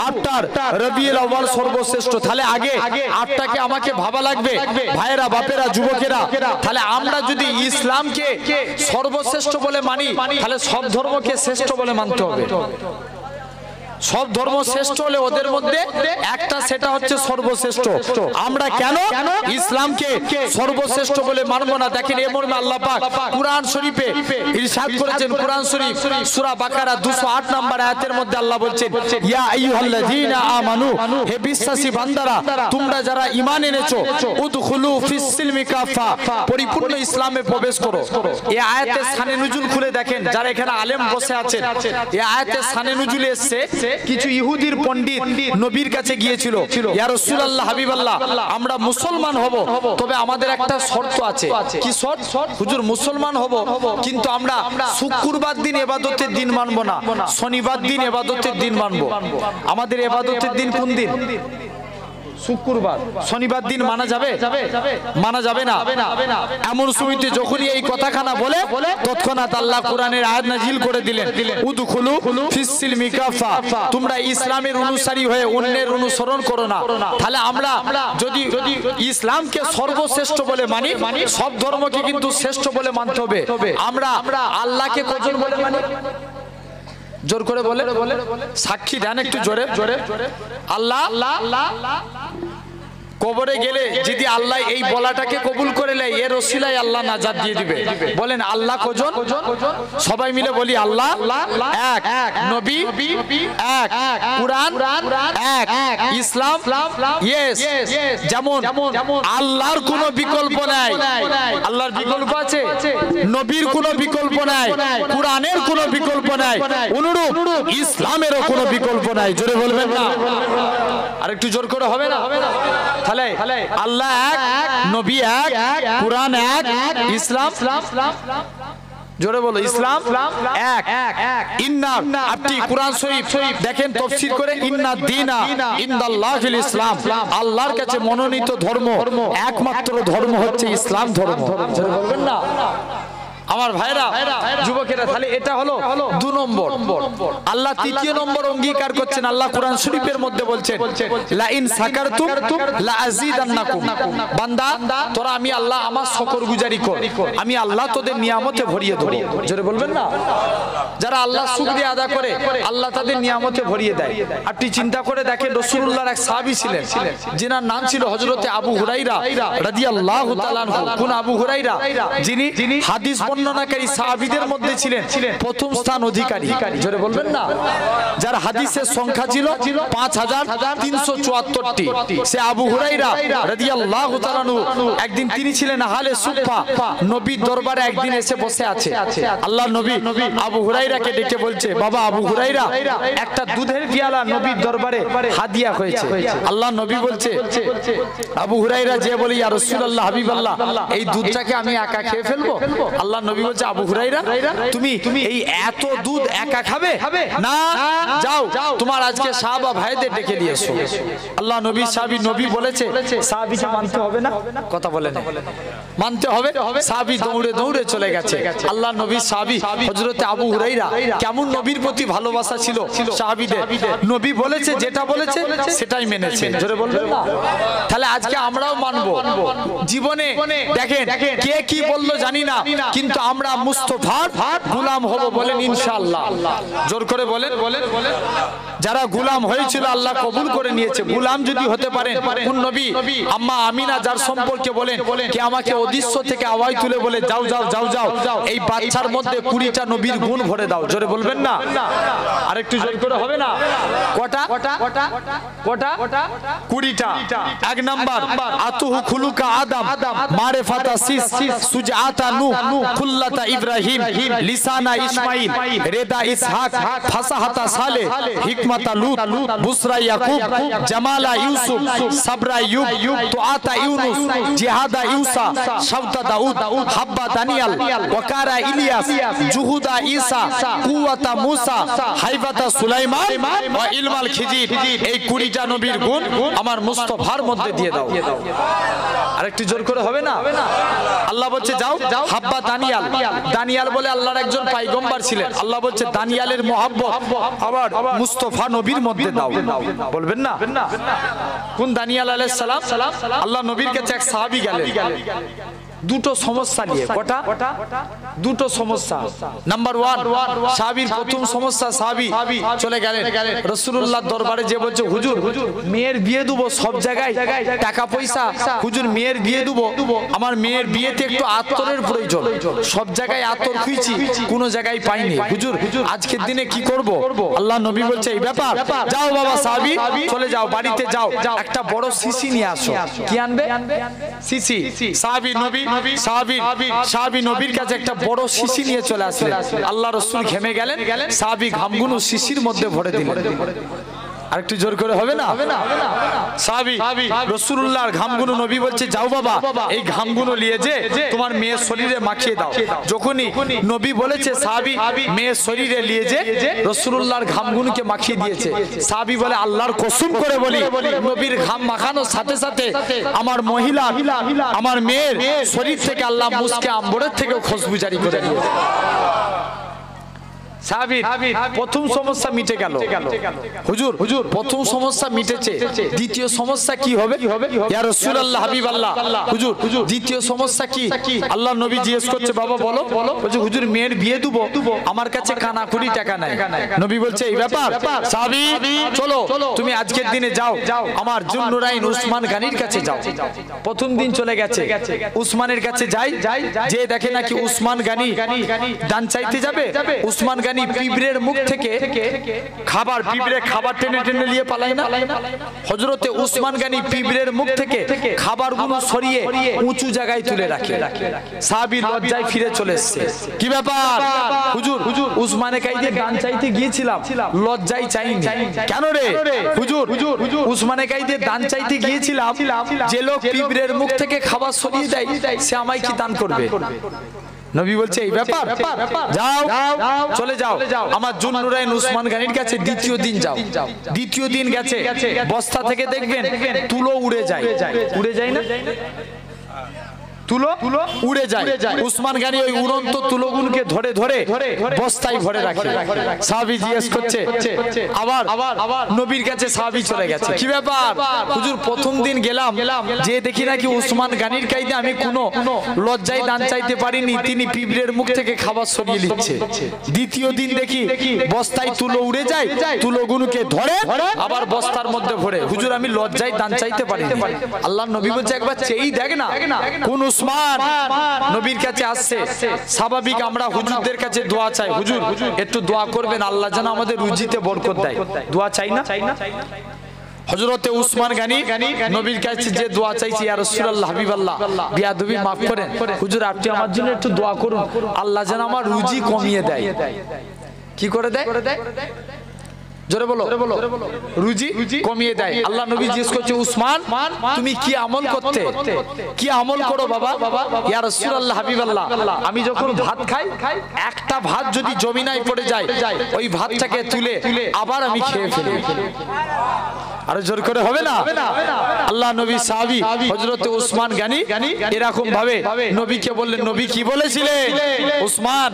আটটার রবিউল আউয়াল সর্বশ্রেষ্ঠ। তাহলে আগে আটটাকে আমাকে ভাবা লাগবে। ভাইয়েরা, বাপেরা, যুবকেরা, তাহলে আমরা যদি ইসলামকে সর্বশ্রেষ্ঠ বলে মানি, তাহলে সব ধর্মকে শ্রেষ্ঠ বলে মানতে হবে। সব ধর্ম শ্রেষ্ঠ হলে ওদের মধ্যে একটা, সেটা হচ্ছে সর্বশ্রেষ্ঠ। আমরা কেন ইসলামকে সর্বশ্রেষ্ঠ বলে মানবো না? দেখেন এ মর্মে আল্লাহ পাক কুরআন শরীফে ইরশাদ করেছেন। কুরআন শরীফ সূরা বাকারা 208 নম্বর আয়াতের মধ্যে আল্লাহ বলছেন, ইয়া আইয়ুহাল্লাযীনা আমানু, হে বিশ্বাসী বান্দারা, তোমরা যারা ঈমান এনেছো, উদখুলু ফিস সিলমি কাফা, পরিপূর্ণ ইসলামে প্রবেশ করো। এই আয়াতের শানে নুজুল খুলে দেখেন, যারা এখানে আলেম বসে আছেন, এই আয়াতের শানে নুজুল এসেছে। কিছু ইহুদির পণ্ডিত নবীর কাছে গিয়েছিল, ইয়া রাসূলুল্লাহ, হাবিবাল্লাহ, আমরা মুসলমান হব, তবে আমাদের একটা শর্ত আছে। কি শর্ত? হুজুর মুসলমান হব, কিন্তু আমরা শুক্রবার দিন ইবাদতের দিন মানব না, শনিবার দিন ইবাদতের দিন মানব। আমাদের ইবাদতের দিন কোন দিন? শুক্রবার। শনিবার দিন মানা যাবে? মানা যাবে না। এমন সময়তে যখনই এই কথাখানা বলে, তৎক্ষণাৎ আল্লাহ কোরআনের আয়াত নাজিল করে দিলেন, উদখুলু ফিস সিলমি কাফা, তোমরা ইসলামের অনুসারী হয়ে অন্যের অনুসরণ করো না। তাহলে আমরা যদি ইসলামকে সর্বশ্রেষ্ঠ বলে মানি, সব ধর্মকে কিন্তু শ্রেষ্ঠ বলে মানতে হবে। আমরা আল্লাহকে কজন বলে মানি? জোর করে বলে, সাক্ষী দেন একটু জোরে জোরে। আল্লাহ কবরে গেলে যদি আল্লাহ এই বলাটাকে কবুল করে নেয়, এর ওসিলায় আল্লাহ নাজাত দিয়ে দিবে। বলেন আল্লাহ কজন? সবাই মিলে বলি আল্লাহ এক, নবী এক, কোরআন এক, ইসলাম ইয়েস। যেমন আল্লাহর কোনো বিকল্প নাই। আল্লাহর বিকল্প আছে? নবীর কোনো বিকল্প নাই, কোরআনের কোনো বিকল্প নাই, অনুরূপ ইসলামেরও কোনো বিকল্প নাই। জোরে বলবেন না? আরেকটু জোর করে হবে না? তাহলে আল্লাহ এক, নবী এক, কোরআন এক, ইসলাম, জোরে বলো, ইসলাম এক। ইন্না, আপনি কোরআন শরীফ দেখেন তাফসীর করে, ইন্না দীনা ইনদাল্লাহিল ইসলাম, আল্লাহর কাছে মনোনীত ধর্ম, একমাত্র ধর্ম হচ্ছে ইসলাম ধর্ম। জোরে বলবেন না? আমার ভাইরা, যুবকেরা, তাহলে এটা হলো 2 নম্বর। আল্লাহ 3 নম্বর অঙ্গীকার করছেন। আল্লাহ কোরআন শরীফের মধ্যে বলছেন, লা ইন সাকারতুম লা আযীদান্নাকুম, বান্দা তোরা আমি আল্লাহ আমার শুকরগুজারি কর, আমি আল্লাহ তোদের নিয়ামতে ভরিয়ে দেব। জোরে বলবেন না? যারা আল্লাহ শুকরিয়া আদা করে, আল্লাহ তাদের নিয়ামতে ভরিয়ে দেয়। আপনি চিন্তা করে দেখেন, রাসূলুল্লাহর এক সাহাবী ছিলেন, যিনার নাম ছিল হযরতে আবু হুরায়রা রাদিয়াল্লাহু তাআলা আনহু। কোন আবু হুরায়রা? যিনি হাদিস বর্ণনাকারী সাহাবীদের মধ্যে ছিলেন প্রথম স্থান অধিকারী। জোরে বলবেন না? যার হাদিসের সংখ্যা ছিল 5374টি। সে আবু হুরায়রা রাদিয়াল্লাহু তাআলা আনহু, একদিন তিনি ছিলেন আহলে সুফা, নবীর দরবারে একদিন এসে বসে আছে। আল্লাহর নবী আবু হুরায়রাকে ডেকে বলছে, বাবা আবু হুরায়রা, একটা দুধের পিয়ালা নবীর দরবারে হাদিয়া হয়েছে। আল্লাহর নবী বলছে, আবু হুরায়রা যে বলে, ইয়া রাসূলুল্লাহ, হাবিবাল্লাহ, এই দুধটাকে আমি একা খেয়ে ফেলবো? আল্লাহ নবী বলছে, আবু হুরায়রা, তুমি এই এত দুধ একা খাবে না? যাও তোমার আজকে সাহাবা ভাইদের ডেকে নিয়ে এসো। আল্লাহ নবী সাহাবী, নবী বলেছে সাহাবীকে মানতে হবে না? কথা বলে না? মানতে হবে। সাহাবী দৌড়ে দৌড়ে চলে গেছে। আল্লাহ নবী সাহাবী হযরতে আবু হুরায়রা, কেমন নবীর প্রতি ভালোবাসা ছিল সাহাবীদের। নবী বলেছে, যেটা বলেছে সেটাই মেনেছে। জোরে বলবেন না? তাহলে আজকে আমরাও মানবো। জীবনে দেখেন কে কি বললো জানি না, কিন্তু আমরা মুস্তাফার গোলাম হব। বলেন ইনশাআল্লাহ। জোর করে বলেন। যারা গোলাম হয়েছিল আল্লাহ কবুল করে নিয়েছে। গোলাম যদি হতে পারেন কোন নবী? আম্মা আমিনা যার সম্পর্কে বলেন কে আমাকে অদৃশ্য থেকে আওয়াজ তুলে বলে যাও যাও যাও যাও এই বাচ্চার মধ্যে 20টা নবীর গুণ ভরে দাও। জোরে বলবেন না? আরেকটু জোরে করে হবে না? কটা? 20টা। এক নাম্বার আতুহু খুলুকা আদম, মারিফাতা সিস, সুজআতা নূহ, খুল্লাতা ইব্রাহিম, লিসানা ইসমাঈল, রেদা ইসহাক, ফাসাহাতা সালেহ, হিকমাতা লূত, বুসরা ইয়াকুব, জামালা ইউসুফ, সাবরা ইউব, তুআতা ইউনুস, জিহাদা ইউসা, শাওতা দাউদ, হাব্বা দানিয়াল, ওয়াকারা ইলিয়াস, জুহুদা ঈসা, কুওয়াতা মুসা, হাইবাতা সুলাইমান ওয়া ইলমাল খিজির। এই 20টা নবীর গুণ আমার মুস্তাফার মধ্যে দিয়ে দাও। আরেকটু জোর করে হবে না? আল্লাহ বলছে যাও হাব্বা দানিয়াল। দানিয়াল বলে আল্লাহর একজন পয়গম্বর ছিলেন। আল্লাহ বলছে দানিয়ালের মহব্বত আবার মুস্তাফা নবীর মধ্যে দাও। বলবেন না? কোন দানিয়াল আলাইহিস সালাম? আল্লাহ নবীর কাছে এক সাহাবী গেলেন দুটো সমস্যা নিয়ে। কটা? দুটো সমস্যা। নাম্বার 1, সাহাবীর প্রথম সমস্যা, সাহাবী চলে গেলেন রাসূলুল্লাহর দরবারে, যে বলছে হুজুর মেয়ের বিয়ে দেব, সব জায়গায় টাকা পয়সা, হুজুর মেয়ের বিয়ে দেব, আমার মেয়ের বিয়েতে একটু আতরের প্রয়োজন, সব জায়গায় আতর খুঁজছি কোনো জায়গায় পাইনি, হুজুর আজকের দিনে কি করব? আল্লাহ নবী বলছে এই ব্যাপার, যাও বাবা সাহাবী চলে যাও, বাড়িতে যাও, একটা বড় শিশি নিয়ে আসো। কি আনবে? শিশি। সাহাবী নবীর কাছে একটা বড় শিশি নিয়ে চলে আসলেন। আল্লাহ রাসূল ঘেমে গেলেন, সাহাবী ঘামগুলো শিশির মধ্যে ভরে দিলেন। আরেকটু জোর করে হবে না? সাহাবী রাসূলুল্লাহর ঘামগুলো নবী বলছে যাও বাবা এই ঘামগুলো নিয়ে যে তোমার মেয়ের শরীরে মাখিয়ে দাও। যখনই নবী বলেছে সাহাবী মেয়ের শরীরে নিয়ে যে রাসূলুল্লাহর ঘামগুলোকে মাখিয়ে দিয়েছে। সাহাবী বলে আল্লাহর কসম করে বলি নবীর ঘাম মাখানোর সাথে সাথে আমার মহিলা আমার মেয়ের শরীর থেকে আল্লাহ মুসকে আম্বরের থেকেও খুশবু জারি করে দিয়েছে। সাহাবীর প্রথম সমস্যা মিটে গেল। হুজুর প্রথম সমস্যা মিটেছে, দ্বিতীয় সমস্যা কি হবে? ইয়া রাসূলুল্লাহ হাবিবাল্লাহ, হুজুর দ্বিতীয় সমস্যা কি? আল্লাহ নবী জিজ্ঞেস করছে বাবা বলো। বলছে হুজুর মেয়ের বিয়ে দেব, আমার কাছে কানা কড়ি টাকা নাই। নবী বলছে এই ব্যাপার, সাহাবী চলো তুমি আজকের দিনে যাও আমার জুন্নুরাইন উসমান গানির কাছে যাও। প্রথম দিন চলে গেছে, উসমানের কাছে যাই, যে দেখে নাকি উসমান গানি দান চাইতে যাবে। উসমান গানি পিঁপড়ের মুখ থেকে খাবার, পিঁপড়ে খাবার টেনে টেনে নিয়ে পালায় না, হযরতে উসমান গানি পিঁপড়ের মুখ থেকে খাবারগুলো সরিয়ে উঁচু জায়গায় তুলে রাখে। সাহাবী লজ্জায় ফিরে চলে এসেছে। কি ব্যাপার? হুজুর উসমানে কাইদে দান চাইতে গিয়েছিলাম, লজ্জায় চাইনি। কেন রে? হুজুর উসমানে কাইদে দান চাইতে গিয়েছিলাম, যে লোক পিঁপড়ের মুখ থেকে খাবার সরিয়ে দেয় সে আমায় কি দান করবে? নবী বলছে এই ব্যাপার, যাও চলে যাও আমার জুন্নুরাইন উসমান গানির কাছে। দ্বিতীয় দিন যাও, দ্বিতীয় দিন গেছে, বস্তা থেকে দেখবেন তুলো উড়ে যায়। উড়ে যায় না? তুলো উড়ে যায়। উসমান গানি ওই উড়ন্ত তুলোগুলোকে ধরে ধরে বস্তায় ভরে রাখে। সাহাবী জিজ্ঞেস করছে, আবার নবীর কাছে সাহাবী চলে গেছে। কি ব্যাপার? হুজুর প্রথম দিন গেলাম, যে দেখি নাকি উসমান গানির কাইদে আমি কোনো লজ্জায় দান চাইতে পারিনি, তিনি পিঁপড়ের মুখ থেকে খাবার সরিয়ে নিচ্ছে। দ্বিতীয় দিন দেখি বস্তায় তুলো উড়ে যায়, তুলোগুলোকে ধরে আবার বস্তার মধ্যে ভরে। হুজুর আমি লজ্জায় দান চাইতে পারিনি। আল্লাহ নবী বলছে একবার চেয়েই দেখ না। কোন উসমান নবীর কাছে আসছে, স্বাভাবিক আমরা হুজুরদের কাছে দোয়া চাই, হুজুর একটু দোয়া করবেন আল্লাহ যেন আমাদের রুজিতে বরকত দেয়। দোয়া চাই না? হযরতে উসমান গানি নবীর কাছে যে দোয়া চাইছে, ইয়া রাসূলুল্লাহ হাবিবাল্লাহ বিয়াদবি maaf করেন, হুজুর আপনি আমার জন্য একটু দোয়া করুন আল্লাহ যেন আমার রুজি কমিয়ে দেয়। কি করে দেয়? জোরে বলো। রুজি কমিয়ে দেয়। আল্লাহ নবী জিজ্ঞেস করছে উসমান তুমি কি আমল করতে? কি আমল করো বাবা? ইয়া রাসূলুল্লাহ হাবিবাল্লাহ আমি যখন ভাত খাই, একটা ভাত যদি জমিনায় পড়ে যায় ওই ভাতটাকে তুলে আবার আমি খেয়ে ফেলি। আর জোর করে হবে না? আল্লাহ নবী সাহাবী হযরতে উসমান গানি এরকম ভাবে নবীকে বললেন, নবী কি বলেছিলেন? উসমান,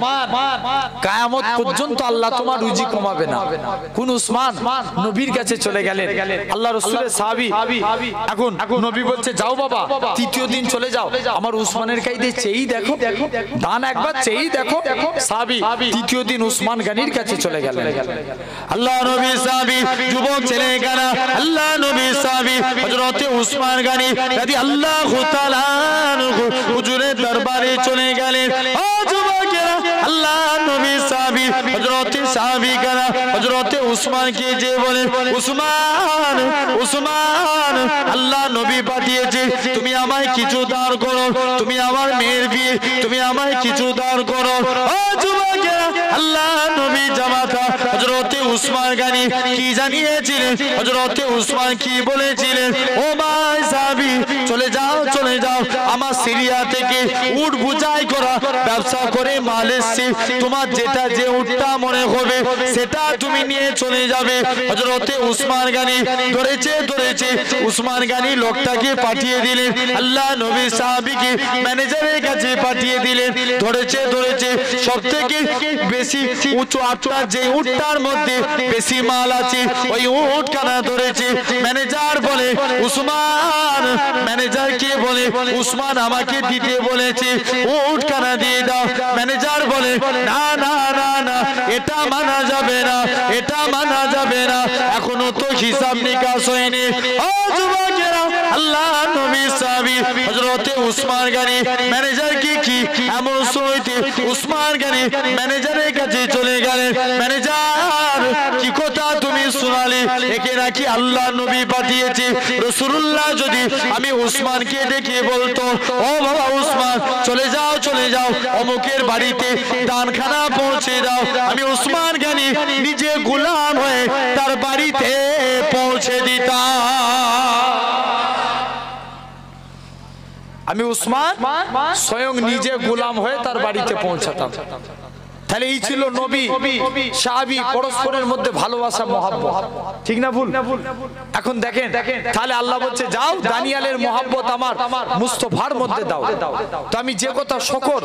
কিয়ামত পর্যন্ত আল্লাহ তোমার রুজি কমাবে না। কোন উসমান? নবীর কাছে চলে গেলেন আল্লাহ রাসূলের সাহাবী। এখন নবী বলছে, যাও বাবা, তৃতীয় দিন চলে যাও, আমার উসমানের কাছে চেয়েই দেখো, দান একবার চেয়েই দেখো। সাহাবী তৃতীয় দিন উসমান গানির কাছে চলে গেলেন। আল্লাহ নবী সাহাবী যুবক ছেলেখানা, আল্লাহ নবী সাহাবী হযরতে উসমান গনি রাদিয়াল্লাহু তাআলা আনহু হুজুরের দরবারে চলে গেলেন। ও যুবকেরা, আল্লাহ নবী সাহাবী হযরতে সাহাবীরা হযরতে উসমানকে যে বলেন, উসমান, উসমান, আল্লাহ নবী পাঠিয়েছে, তুমি আমায় কিছু দান করো, তুমি আমার মেয়ের বিয়ে, তুমি আমায় কিছু দান করো। ও যুবকেরা, আল্লাহ নবী জামাতা হযরতে উসমান গনি কি জানিয়েছিলেন? হযরতে উসমান কি বলেছিলেন? ও ভাই সাহাবী, চলে যাও, চলে যাও, আমার সিরিয়া থেকে উট বুঝাই করা ব্যবসা করে মাল এসছে, তোমার যেটা যে উটটা মনে হবে সেটা তুমি নিয়ে চলে যাবে। হযরতে উসমান গনি ধরেছে উসমান গনি লোকটাকে পাঠিয়ে দিলেন, আল্লাহ নবী সাহাবীকে ম্যানেজারের কাছে পাঠিয়ে দিলেন। ধরেছে সবথেকে বেশি উঁচু আপনার যে উটটার মধ্যে বেশি মাল আছে ওই উটখানা ধরেছে। ম্যানেজার বলে, উসমান, ম্যানেজারকে বলে, উসমান আমাকে দিতে বলেছে, উটখানা দিয়ে দাও। ম্যানেজার বলে, না না না না, এটা মানা যাবে না, এটা মানা যাবে না, এখনো তো হিসাব নিকাশ হয়নি। ও যুবকেরা, আল্লাহ নবী সাহাবী হযরতে উসমান গনি ম্যানেজারকে কি এমন সময়তে উসমান গনি ম্যানেজারের কাছে চলে গেলেন। ম্যানেজার, কি কথা তুমি শোনালে? একে নাকি আল্লাহ নবী পাঠিয়েছে। রাসূলুল্লাহ যদি আমি উসমানকে ডেকে বলতো, ও বাবা উসমান, চলে যাও, চলে যাও, অমুকের বাড়িতে দানখানা পৌঁছে দাও, আমি উসমান গনি নিজে গোলাম হয়ে তার বাড়িতে পৌঁছে দিতাম। আমি উসমান স্বয়ং নিজে গোলাম হয়ে তার বাড়িতে পৌঁছাতাম। তাহলে এই ছিল নবী সাহাবী পরস্পরের মধ্যে ভালোবাসা, মহব্বত, ঠিক না ভুল? এখন দেখেন, তাহলে আল্লাহ বলছে, যাও দানিয়ালের মহব্বত আমার মুস্তফার মধ্যে দাও। তো আমি যে কথা শকর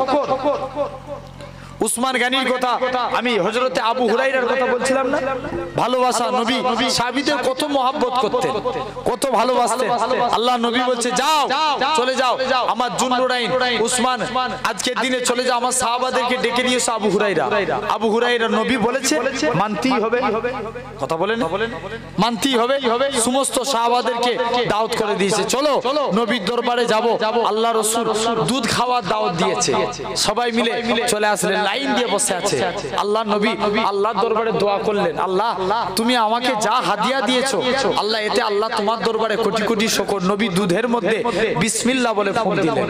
উসমান গনির কথা, আমি হযরতে আবু হুরায়রার কথা বলছিলাম না, ভালোবাসা, নবী সাহাবীদের কত মহব্বত করতেন, কত ভালোবাসতেন। আল্লাহ নবী বলছে, যাও, চলে যাও, আমার জুননুরাইন উসমান আজকের দিনে চলে যাও, আমার সাহাবাদেরকে ডেকে নিয়ে এসো। আবু হুরায়রা, আবু হুরায়রা নবী বলেছে মানতেই হবে, কথা বলেন, মানতেই হবে। সমস্ত সাহাবাদেরকে দাওয়াত করে দিয়েছে, চলো নবীর দরবারে যাব। আল্লাহ রাসূল দুধ খাওয়ার দাওয়াত দিয়েছে, সবাই মিলে চলে আসলেন, লাইন দিয়ে বসে আছে। আল্লাহ নবী আল্লাহর দরবারে দোয়া করলেন, আল্লাহ তুমি আমাকে যা হাদিয়া দিয়েছো আল্লাহ, এতে আল্লাহ তোমার দরবারে কোটি কোটি শুকর। নবী দুধের মধ্যে বিসমিল্লাহ বলে ফুঁক দিলেন।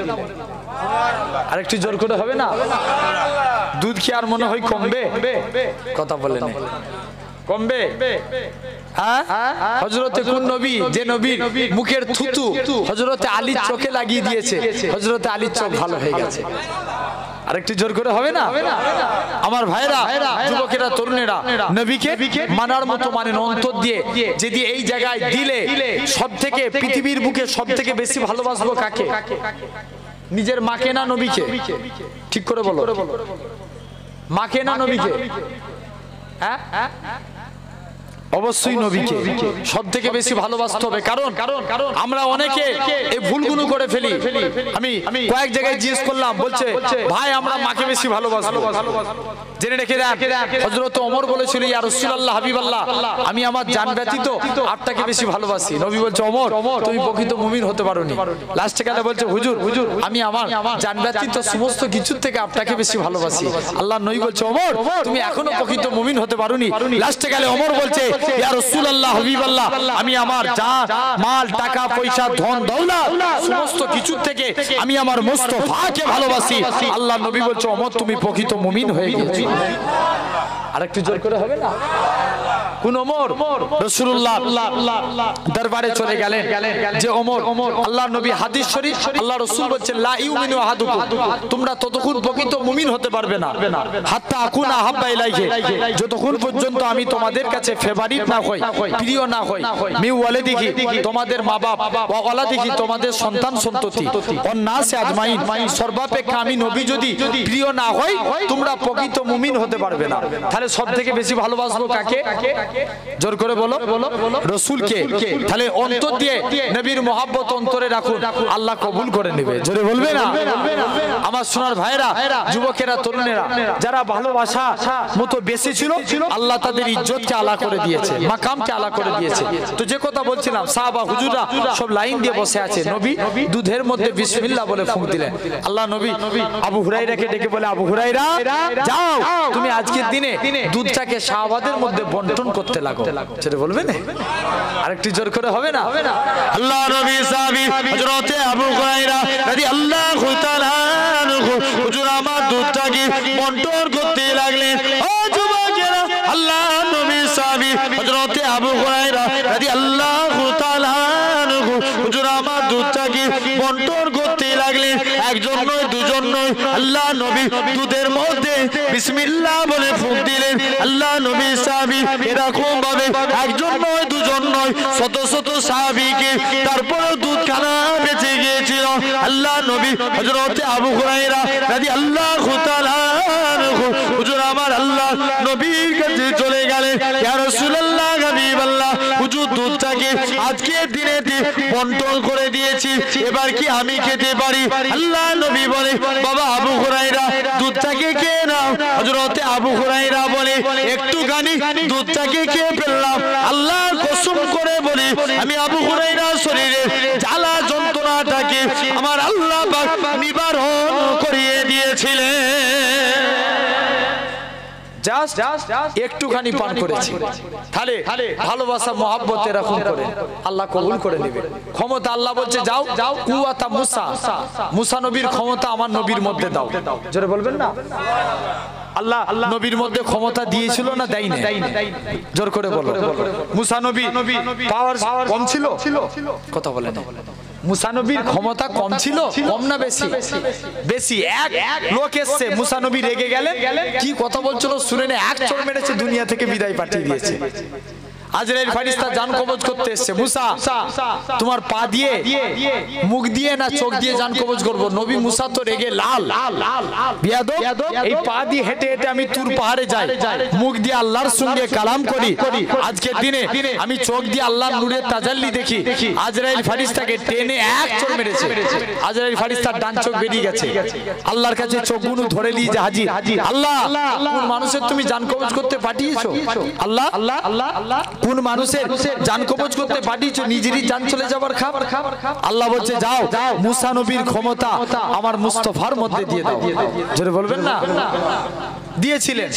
আরেকটু জোর করে হবে না? দুধ কি আর মনে হয় কমবে? কথা বলেন, কমবে? হযরতে কোন নবী? যে নবীর মুখের থুতু হযরতে আলীর চোখে লাগিয়ে দিয়েছে, হযরতে আলীর চোখ ভালো হয়ে গেছে। আরেকটু জোর করে হবে না? আমার ভাইরা, যুবকেরা, তরুণেরা, নবীকে মানার মতো মানেন অন্তর দিয়ে। যদি এই জায়গায় দিলে সব থেকে পৃথিবীর বুকে সব থেকে বেশি ভালোবাসবো কাকে? নিজের মাকে না নবীকে? ঠিক করে বলো, মাকে না নবীকে? হ্যাঁ, অবশ্যই নবীকে সব থেকে বেশি ভালোবাসতে হবে। কারণ আমরা অনেকে এই ভুলগুলো করে ফেলি। আমি কয়েক জায়গায় জিজ্ঞেস করলাম, বলছে ভাই আমরা মাকে বেশি ভালোবাসবো। জেনে রেখে দেন, হযরত ওমর বলেছিল, ইয়া রাসূলুল্লাহ, হাবিবাল্লাহ, আমি আমার জান ব্যতীত আপনাকে বেশি ভালোবাসি। নবী বলছে, ওমর তুমি প্রকৃত মুমিন হতে পারোনি। লাস্টে গেলে বলছে, হুজুর আমি আমার জান ব্যতীত সমস্ত কিছুর থেকে আপনাকে বেশি ভালোবাসি। আল্লাহ নবী বলছে, ওমর তুমি এখনো প্রকৃত মুমিন হতে পারোনি। লাস্টে গেলে ওমর বলছে, ইয়া রাসূলুল্লাহ, হাবিবাল্লাহ, আমি আমার জান, মাল, টাকা পয়সা, ধন দৌলত সমস্ত কিছুর থেকে আমি আমার মুস্তাফাকে ভালোবাসি। আল্লাহ নবী বলছে, ওমর তুমি প্রকৃত মুমিন হয়ে গেছো। আরেকটু জোর করে হবে না? কোন ওমর? রাসূলুল্লাহ দরবারে চলে গেলেন যে ওমর, আল্লাহ নবী হাদিস শরীফ আল্লাহ রাসূল বলেছেন লা ইউমিনু আহাদুকুম, তোমরা ততক্ষণ প্রকৃত মুমিন হতে পারবে না হাত্তা আকুনা আহাব্বা ইলাইহি, যতক্ষণ পর্যন্ত আমি তোমাদের কাছে ফেভারিট না হই, প্রিয় না হই, মি ওয়ালিদিহি, তোমাদের মা বাপ, ওয়া ওয়ালাদিহি, তোমাদের সন্তান সন্ততি, অন্নাসে আজমাইন, সর্বাপেক্ষা আমি নবী যদি প্রিয় না হই তোমরা প্রকৃত মুমিন হতে পারবে না। তাহলে সব থেকে বেশি ভালোবাসবো কাকে? জোর করে বলো, রাসূলকে। তাহলে অন্তর দিয়ে নবীর মহব্বত অন্তরে রাখুন, আল্লাহ কবুল করে নেবে। জোরে বলবে না? আমার সোনার ভাইরা, যুবকেরা, তরুণেরা, যারা ভালোবাসা মতো বেশি ছিল আল্লাহ তাদের ইজ্জতকে আলা করে দিয়েছে, মাকামকে আলা করে দিয়েছে। তো যে কথা বলছিলাম, সাহাবা হুজুররা সব লাইন দিয়ে বসে আছে, নবী দুধের মধ্যে বিসমিল্লাহ বলে ফুঁক দিলেন। আল্লাহ নবী আবু হুরাইরাকে ডেকে বলে, আবু হুরাইরা যাও, তুমি আজকের দিনে দুধটাকে সাহাবাদের মধ্যে বন্টন করতে লাগো। সেটা বলবে না? আরেকটু জোর করে হবে না? আল্লাহ নবী সাহাবী হযরতে আবু হুরায়রা রাদিয়াল্লাহু তাআলা আনহু হুজুর আমার দুধটাকে বন্টন করতে লাগলেন। ও যুবকেরা, আল্লাহ নবী সাহাবী হযরতে আবু হুরায়রা রাদিয়াল্লাহু তাআলা আনহু হুজুর আমার দুধটাকে বন্টন করতে লাগলেন। একজন নয়, দুজন নয়, আল্লাহ নবী দুধের মধ্যে বিসমিল্লাহ বলে ফুঁক দিলেন। আল্লাহ নবী সাহাবী এরকম ভাবে একজন নয়, দুজন নয়, শত শত সাহাবীকে তারপরে দুধখানা বেঁচে গিয়েছিল। আল্লাহ নবী হযরতে আবু হুরায়রা রাদিয়াল্লাহু তাআলা আনহু হুজুর আমার আল্লাহ নবীর কাছে চলে গেলেন। ইয়া রাসূলুল্লাহ, হাবিবাল্লাহ, হুজুর দুধটাকে আজকে দিনে বন্টন করে দিয়েছি, এবার কি আমি খেতে পারি? আল্লাহ নবী বলে, বাবা আবু হুরায়রা দুধটাকে খেয়ে নাও। হযরতে আবু হুরায়রা বলে, একটুখানি দুধটাকে খেয়ে ফেললাম, আল্লাহর কসম করে বলি আমি আবু হুরায়রা শরীরের জ্বালা যন্ত্রণাটাকে আমার আল্লাহ পাক নিবারণ করিয়ে দিয়েছিলেন। একটুখানি পান করেছি। তাহলে ভালোবাসা মহব্বত এরকম করে আল্লাহ কবুল করে নেবে। ক্ষমতা আল্লাহ বলছে যাও, কুওয়াতা মুসা, মুসা নবীর ক্ষমতা আমার নবীর মধ্যে দাও। জোরে বলবেন না? আল্লাহ নবীর মধ্যে ক্ষমতা দিয়েছিল না দেয়নি? জোর করে বলো। মুসা নবী পাওয়ার কম ছিল? কথা বলেন। মুসা নবীর ক্ষমতা কম ছিল? কম না বেশি? বেশি। এক লোক এসছে, মুসা নবী রেগে গেলেন, কি কথা বলছিল শুনে না, এক চড় মেরেছে, দুনিয়া থেকে বিদায় পাঠিয়ে দিয়েছে। আজরাইল ফেরেশতা জান কবজ করতে এসেছে। মুসা, তোমার পা দিয়ে, মুখ দিয়ে না চোখ দিয়ে জান কবজ করব? নবী মুসা তো রেগে লাল, বিয়াদব, এই পা দিয়ে হেঁটে হেঁটে আমি তুর পাহাড়ে যাই, মুখ দিয়ে আল্লাহর সঙ্গে কালাম করি, আজকের দিনে আমি চোখ দিয়ে আল্লাহর নূরের তাজাল্লি দেখি। আজরাইল ফেরেশতাকে টেনে এক চড় মেরেছে, আজরাইল ফেরেশতার ডান চোখ বেরিয়ে গেছে। আল্লাহর কাছে চোখগুলো ধরে নিয়ে যে হাজির, আল্লাহ কোন মানুষের তুমি জান কবজ করতে পাঠিয়েছো? আল্লাহ আল্লাহ কোন মানুষের জান কবজ করতে পাঠিয়েছো? নিজেরই জান চলে যাবার খাবার। আল্লাহ বলছে যাও, মুসা নবীর ক্ষমতা আমার মুস্তাফার মধ্যে দিয়ে দাও। জোরে বলবেন না? দিয়েছিলেন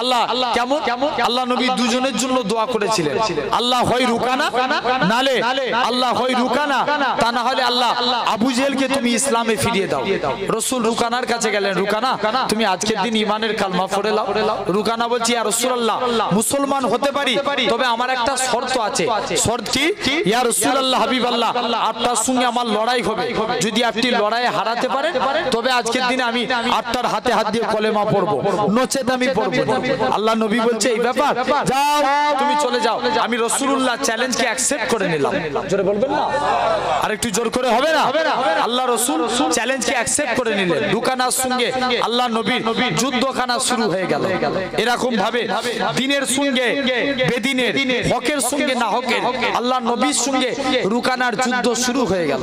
আল্লাহ। কেমন? আল্লাহ নবী দুজনের জন্য দোয়া করেছিলেন, আল্লাহ হয় রুকানা, নালে আল্লাহ হয় রুকানা, তা না হলে আল্লাহ আবু জেহেলকে তুমি ইসলামে ফিরিয়ে দাও। রাসূল রুকানার কাছে গেলেন, রুকানা তুমি আজকের দিন ঈমানের কালমা পড়ে নাও। রুকানা বলছি, ইয়া রাসূলুল্লাহ মুসলমান হতে পারি, তবে আমার একটা শর্ত আছে। শর্ত কি? ইয়া রাসূলুল্লাহ, হাবিবাল্লাহ, আপনার সঙ্গে আমার লড়াই হবে, যদি আপনি লড়াইয়ে হারাতে পারেন তবে আজকের দিনে আমি আপনার হাতে হাত দিয়ে কলেমা পড়বো, নচেত আমি পড়বো না। আল্লাহ নবী বলছে এই ব্যাপার, যাও তুমি চলে যাও। আমি রাসূলুল্লাহ চ্যালেঞ্জকে অ্যাকসেপ্ট করে নিলাম। জোরে বলবেন না? আরেকটু জোর করে হবে না? আল্লাহ রাসূল চ্যালেঞ্জকে অ্যাকসেপ্ট করে নিলেন। রুকানার সঙ্গে আল্লাহ নবীর যুদ্ধখানা শুরু হয়ে গেল। এরকম ভাবে দিনের সঙ্গে বেদিনের, হকের সঙ্গে না হকের, আল্লাহ নবীর সঙ্গে রুকানার যুদ্ধ শুরু হয়ে গেল।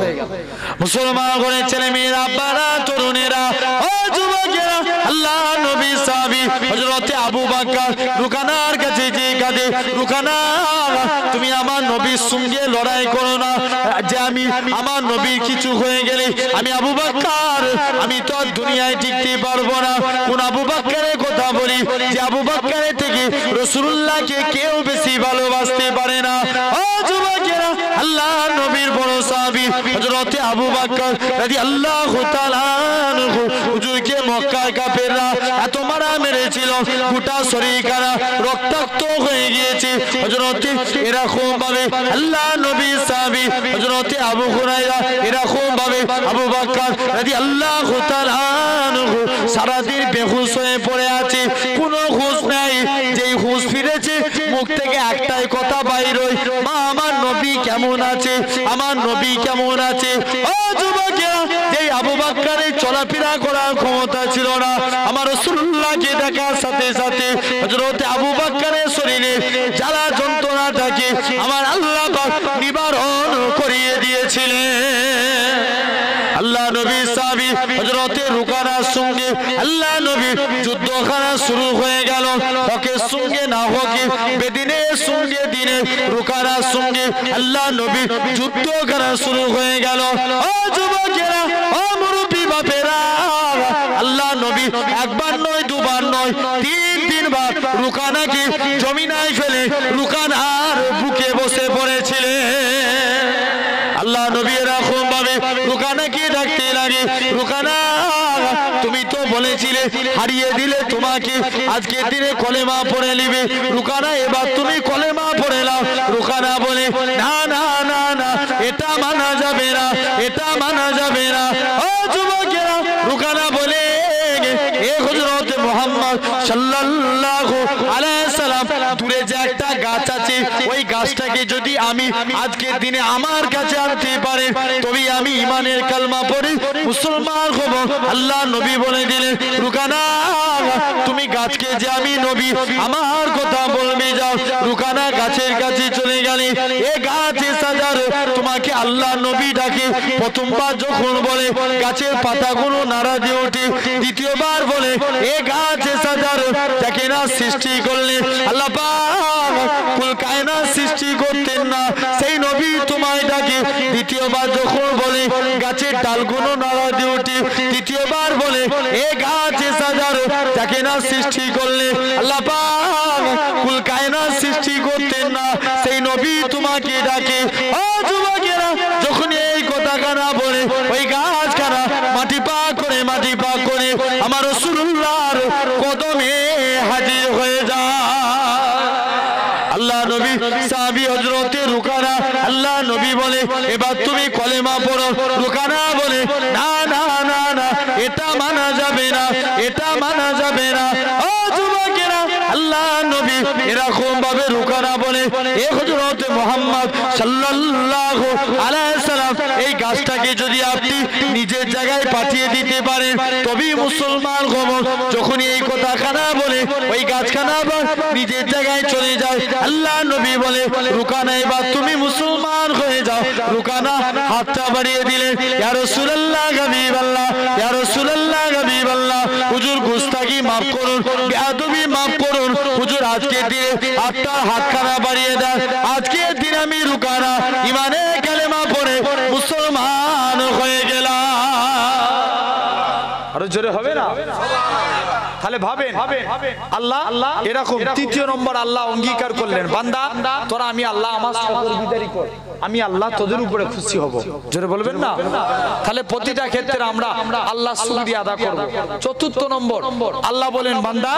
মুসলমান করে ছেলে মেয়েরা, বাড়া তরুণেরা, ও যুবকেরা, আল্লাহ নবী সাহাবী হযরতে আবু বকর রুকানার কাছে যে কাঁদে, রুকানা তুমি আমার নবীর সঙ্গে লড়াই করো না, যে আমি আমার নবীর কিছু হয়ে গেলে আমি আবু বকর আমি তো দুনিয়ায় টিকতে পারবো না। কোন আবু বকরের কথা বলি, যে আবু বকরের থেকে রাসূলুল্লাহকে কেউ বেশি ভালোবাসতে পারে না। ও যুবকেরা, আল্লাহ নবী নবীর বড় সাহাবী হযরত আবু বকর রাদিয়াল্লাহু তাআলা আনহু হুজুরকে মক্কার কাফেররা এত মারা মেরেছিল গোটা শরীরখানা রক্তাক্ত হয়ে গিয়েছে হযরত এরকম ভাবে আল্লাহ নবীর সাহাবী হযরত আবু হুরায়রা এরকম ভাবে আবু বকর রাদিয়াল্লাহু তাআলা আনহু সারা দিন বেহুশ হয়ে পড়ে আছে কোনো হুঁশ নাই যেই হুঁশ ফিরেছে মুখ থেকে একটাই কথা বাইর হয় মা আমার নবী কেমন আছে আমার নবী কেমন আছে ও যুবকেরা যেই আবু বকরের চলাফেরা করার ক্ষমতা ছিল না আমার রাসূলুল্লাহকে দেখার সাথে সাথে হযরত আবু বকরের শরীরে জ্বালা যন্ত্রণাটাকে আমার আল্লাহ পাক নিবারণ করিয়ে দিয়েছিলেন আল্লাহ নবীর সাহাবী হযরত রুকানার সঙ্গে আল্লাহ নবীর যুদ্ধখানা শুরু হয়ে গেল হকের সঙ্গে না হকে বেদিনের সঙ্গে দিনে রুকানার সঙ্গে আল্লাহ নবীর যুদ্ধখানা শুরু হয়ে গেল ও যুবকেরা ও মুরব্বি বাপেরা আল্লাহ নবী একবার নয় দুবার নয় তিনবার রুকানাকে জমিনায় ফেলে রুকানার বুকে বসে পড়েছিলেন আল্লাহ নবী এরকম ভাবে রুকানাকে ডাকতে লাগে রুকানা তুমি তো বলেছিলে হারিয়ে দিলে তোমাকে আজকের দিনে কলেমা পড়ে নিবে রুকানা এবার তুমি কলেমা পড়ে নাও রুকানা বলে না না না না এটা মানা যাবে না এটা মানা যাবে না ও যুবকেরা রুকানা বলে এ হযরত মুহাম্মদ সাল্লাল্লাহু আলাইহি সাল্লাম দূরে যে একটা গাছ আছে ওই গাছটাকে যদি আমি আজকের দিনে আমার কাছে আনতে পারি তবে আমি ঈমানের কালমা পড়ে মুসলমান হব আল্লাহ নবী বলে দিলেন রুকানা তুমি গাছকে যে আমি নবী আমার কথা বলবে যাও রুকানা গাছের কাছে চলে গেলে এ গাছে সাজার তোমাকে আল্লাহ নবী ডাকে প্রথমবার যখন বলে গাছের পাতাগুলো নাড়া দিয়ে ওঠে দ্বিতীয়বার বলে এ গাছে সাজার তাকে না সৃষ্টি করলেন আল্লাহ পাক কুল কায়নাত সৃষ্টি করতেন না সেই নবী তোমায় ডাকে দ্বিতীয়বার যখন বলে গাছের ডালগুলো নাড়া দিয়ে ওঠে তৃতীয়বার বলে এ গাছে সাজার তাকে না সৃষ্টি করলেন আল্লাহ পাক কুল কায়নাত সৃষ্টি করতেন না সেই নবী তোমাকে ডাকে ও যুবকেরা যখন এই কথা কানা বলে ওই গাছ কানা মাটি পাক করে আমার রাসূলুল্লাহর কদমে হাজির হয়ে যায় আল্লাহ নবী সাহাবী হযরত রুকানা আল্লাহ নবী বলে এবার তুমি কলেমা পড়ো রুকানা বলে না না না না এটা মানা যাবে না এটা মানা যাবে না ও যুবকেরা আল্লাহ নবী এরকম ভাবে রুকানা বলে এ হযরত মুহাম্মদ সাল্লাল্লাহু আলাইহি সাল্লাম এই গাছটাকে যদি আপনি নিজের জায়গায় পাঠিয়ে দিতে পারেন তবেই মুসলমান হব যখন এই কথা খানা বলে ওই গাছখানা আবার নিজের জায়গায় চলে যায় আল্লাহ নবী বলে রুকানা এবার তুমি মুসলমান হয়ে যাও রুকানা হাতটা বাড়িয়ে দিলেন ইয়া রাসূলুল্লাহ হাবিবাল্লাহ ইয়া রাসূলুল্লাহ হাবিবাল্লাহ হুজুর গুস্তাখি maaf করুন বেয়াদবি maaf করুন হুজুর আজকে দিনে আপনার হাতখানা বাড়িয়ে দেন আজকে দিন আমি রুকানা ঈমানে কালেমা পড়ে মুসলমান হয়ে গেলাম আরো জোরে হবে না তাহলে ভাবেন আল্লাহ এরকম তৃতীয় নম্বর আল্লাহ অঙ্গীকার করলেন বান্দা তোরা আমি আল্লাহ আমার সহযোগিতারি কর আমি আল্লাহ তোদের উপরে খুশি হব জোরে বলবেন না তাহলে প্রতিটা ক্ষেত্রে আমরা আল্লাহ শুকরিয়া আদা করব চতুর্থ নম্বর আল্লাহ বলেন বান্দা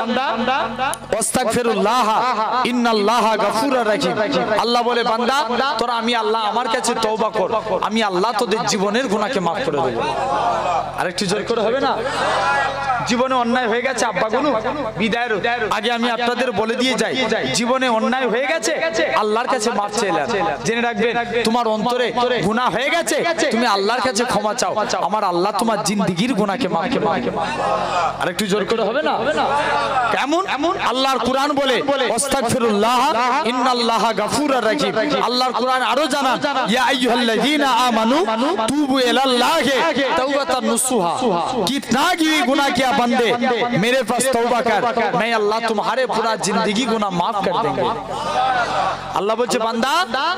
আস্তাগফিরুল্লাহ ইন্নাল্লাহা গফুরুর রহিম আল্লাহ বলে বান্দা তোরা আমি আল্লাহ আমার কাছে তওবা কর আমি আল্লাহ তোদের জীবনের গুনাহকে maaf করে দেব আরেকটু জোরে করে হবে না জীবনে অন্যায় হয়ে গেছে আব্বাগুলো বিদায়ের আগে আমি আপনাদের বলে দিয়ে যাই জীবনে অন্যায় হয়ে গেছে আল্লাহর কাছে মাফ চাইলেন জেনে রাখবেন তোমার অন্তরে গুনাহ হয়ে গেছে তুমি আল্লাহর কাছে ক্ষমা চাও আমার আল্লাহ তোমার জিন্দেগীর গুনাহকে maaf করে দেবে আরেকটু জোর করে হবে না কেমন আল্লাহর কুরআন বলে আস্তাগফিরুল্লাহ ইন্নাল্লাহা গফুরুর রহিম আল্লাহর কুরআন আরো জানান ইয়া আইয়ুহাল্লাযীনা আমানু তুবু ইলাল্লাহি তাওবাতান নুসুহা कितना की गुनाह किया बंदे मेरे पास तौबा कर मैं अल्लाह तुम्हारे पूरा जिंदगी गुनाह माफ कर देंगे আল্লাহ বলছে বান্দা